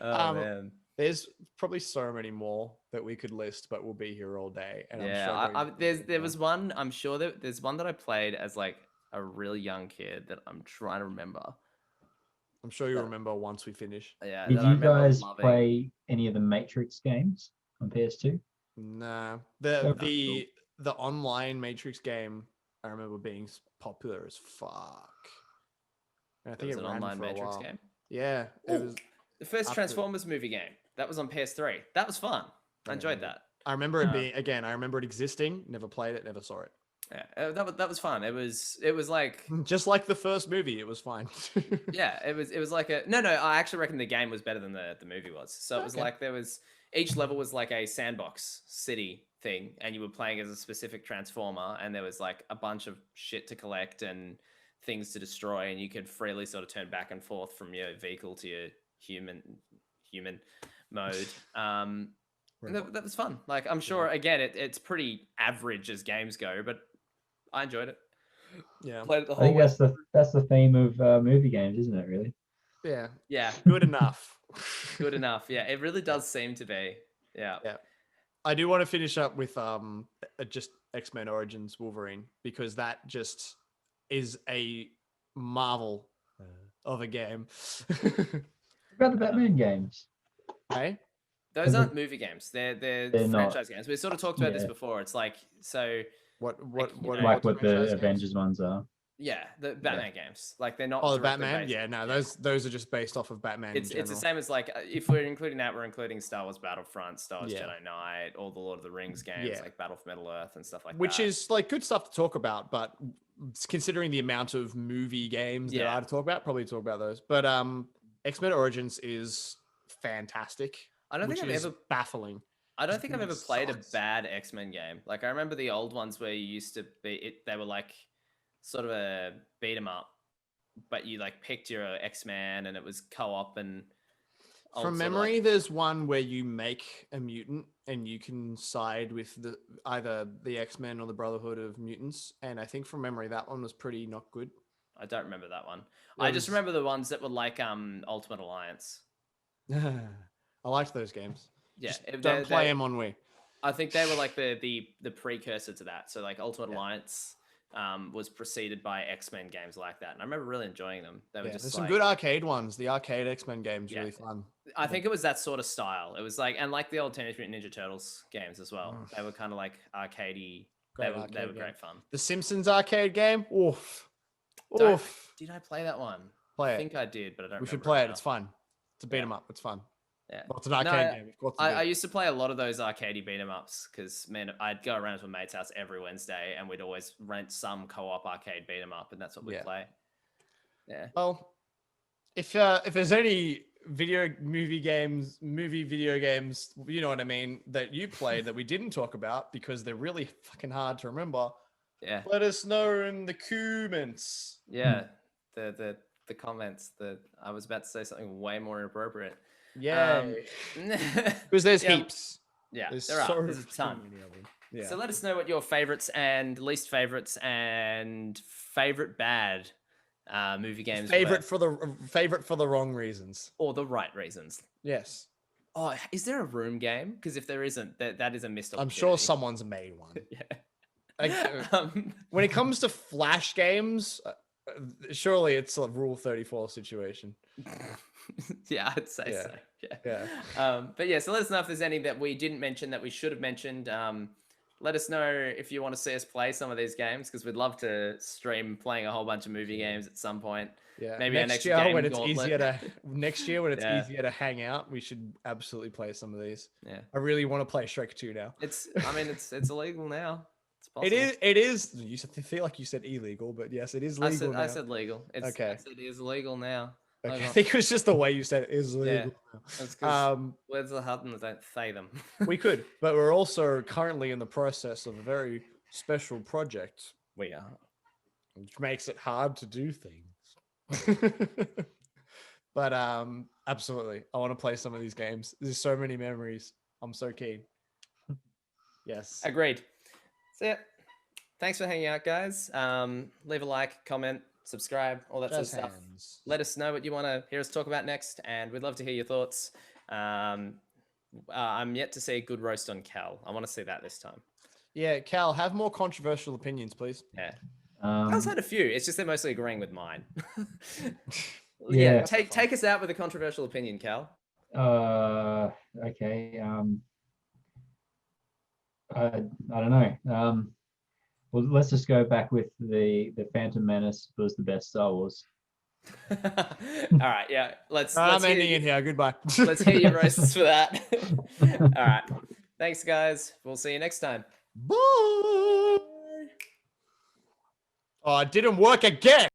Oh, man. There's probably so many more that we could list, but we'll be here all day. And there was one. I'm sure that there's one that I played as like a really young kid that I'm trying to remember. I'm sure you'll remember once we finish. Yeah. Did you guys play any of the Matrix games on PS2? Nah. The online Matrix game, I remember being popular as fuck. And I think it was an online Matrix game. Yeah. It was the first Transformers movie game. That was on PS3. That was fun. I enjoyed that. I remember it being, again, I remember it existing, never played it, never saw it. Yeah, that was fun. It was like just like the first movie. It was fine. Yeah, it was like a no. I actually reckon the game was better than the movie was. So it was like each level was like a sandbox city thing, and you were playing as a specific transformer, and there was like a bunch of shit to collect and things to destroy, and you could freely sort of turn back and forth from your vehicle to your human mode. That was fun. Like I'm sure again, it's pretty average as games go, but I enjoyed it. Yeah. Played it the I whole think way. that's the theme of movie games, isn't it? Really. Yeah. Yeah, Good enough. good enough. Yeah, it really does seem to be. Yeah. Yeah. I do want to finish up with just X-Men Origins Wolverine, because that just is a marvel of a game. What about the Batman games? Hey? Those They're- aren't movie games. They're They're not. franchise games. We sort of talked about this Yeah. before. It's like so. What you know, Like what's what franchise the games? Avengers ones are. Yeah, the Batman games. Like they're not. Oh, the directly Batman? based- Yeah, no, those are just based off of Batman in It's the general. same as like if we're including that, we're including Star Wars Battlefront, Star Wars Yeah. Jedi Knight, all the Lord of the Rings games, Yeah. like Battle for Middle Earth and stuff like Which that. is like good stuff to talk about, but considering the amount of movie games there Yeah. are to talk about, probably talk about those. But X-Men Origins is fantastic. I don't which think I've is ever. baffling. I don't This think I've game ever played a sucks. bad X-Men game. Like I remember the old ones where you used to be. They were like sort of a beat 'em up, but you like picked your X-Man and it was co-op and. old From sort of, memory, like- there's one where you make a mutant and you can side with either the X-Men or the Brotherhood of Mutants. And I think from memory, that one was pretty not good. I don't remember that one. There I just was- remember the ones that were like Ultimate Alliance. I liked those games. Yeah, Just if don't they- play they- them on Wii. I think they were like the precursor to that. So like Ultimate Alliance was preceded by X-Men games like that, and I remember really enjoying them. They were Yeah, just there's like, some good arcade ones. The arcade X-Men game's Yeah. really fun. I think it was that sort of style. It was like, and like the old Teenage Mutant Ninja Turtles games as well. They were kind of like arcadey. Great They were arcade game. great fun. The Simpsons arcade game. Oof. Don't- Oof. Did I play that one? Play I it. think I did, but I don't. We should remember play it. now. It's fun. It's a beat 'em up. It's fun. Yeah. Well, it's an arcade No, game. Of course. I used to play a lot of those arcadey beat 'em ups because man, I'd go around to a mate's house every Wednesday and we'd always rent some co-op arcade beat 'em up, and that's what we'd Yeah. play. Yeah. Well, if there's any video games, you know what I mean, that you played that we didn't talk about because they're really fucking hard to remember, Yeah. let us know in the comments. Yeah. The comments that I was about to say something way more inappropriate. Yay. Yeah, Because there's heaps. there's There's a ton. fucking many of them. Yeah. So let us know what your favorites and least favorites and favorite bad movie games favorite were, for the wrong reasons. or the right reasons. Yes. Oh, is there a room game? Because if there isn't, that is a missed I'm sure opportunity. someone's made one. Yeah. When it comes to Flash games, surely it's a Rule 34 situation. Yeah, I'd say Yeah. so. Yeah. Yeah. But yeah, so let us know if there's any that we didn't mention that we should have mentioned. Let us know if you want to see us play some of these games because we'd love to stream playing a whole bunch of movie games at some point. Yeah. Maybe our next next year game when it's gauntlet. easier to Yeah. easier to hang out, we should absolutely play some of these. Yeah, I really want to play Shrek 2 now. it's illegal now. It's possible. It is. You feel like you said illegal, but yes, it is legal now. I said legal. I Okay. said it is legal now. Okay, Hold I on. think it was just the way you said it is Yeah. legal. That's 'cause now. words are hard and I don't say them. We could, but we're also currently in the process of a very special project, We are. which makes it hard to do things. But absolutely, I want to play some of these games. There's so many memories. I'm so keen. Yes. Agreed. So yeah, thanks for hanging out, guys. Leave a like, comment, subscribe, all that Jazz sort of stuff. hands. Let us know what you want to hear us talk about next, and we'd love to hear your thoughts. I'm yet to see a good roast on Cal. I want to see that this time. Yeah, Cal, have more controversial opinions, please. Yeah, Um, Cal's had a few. It's just they're mostly agreeing with mine. Yeah. Take us out with a controversial opinion, Cal. okay. I don't know. Well, let's just go back with the Phantom Menace was the best Star Wars. All right, yeah. Let's I'm hear ending you- it here. Goodbye. Let's hear your roasts for that. All right. Thanks, guys. We'll see you next time. Bye. Oh, it didn't work again.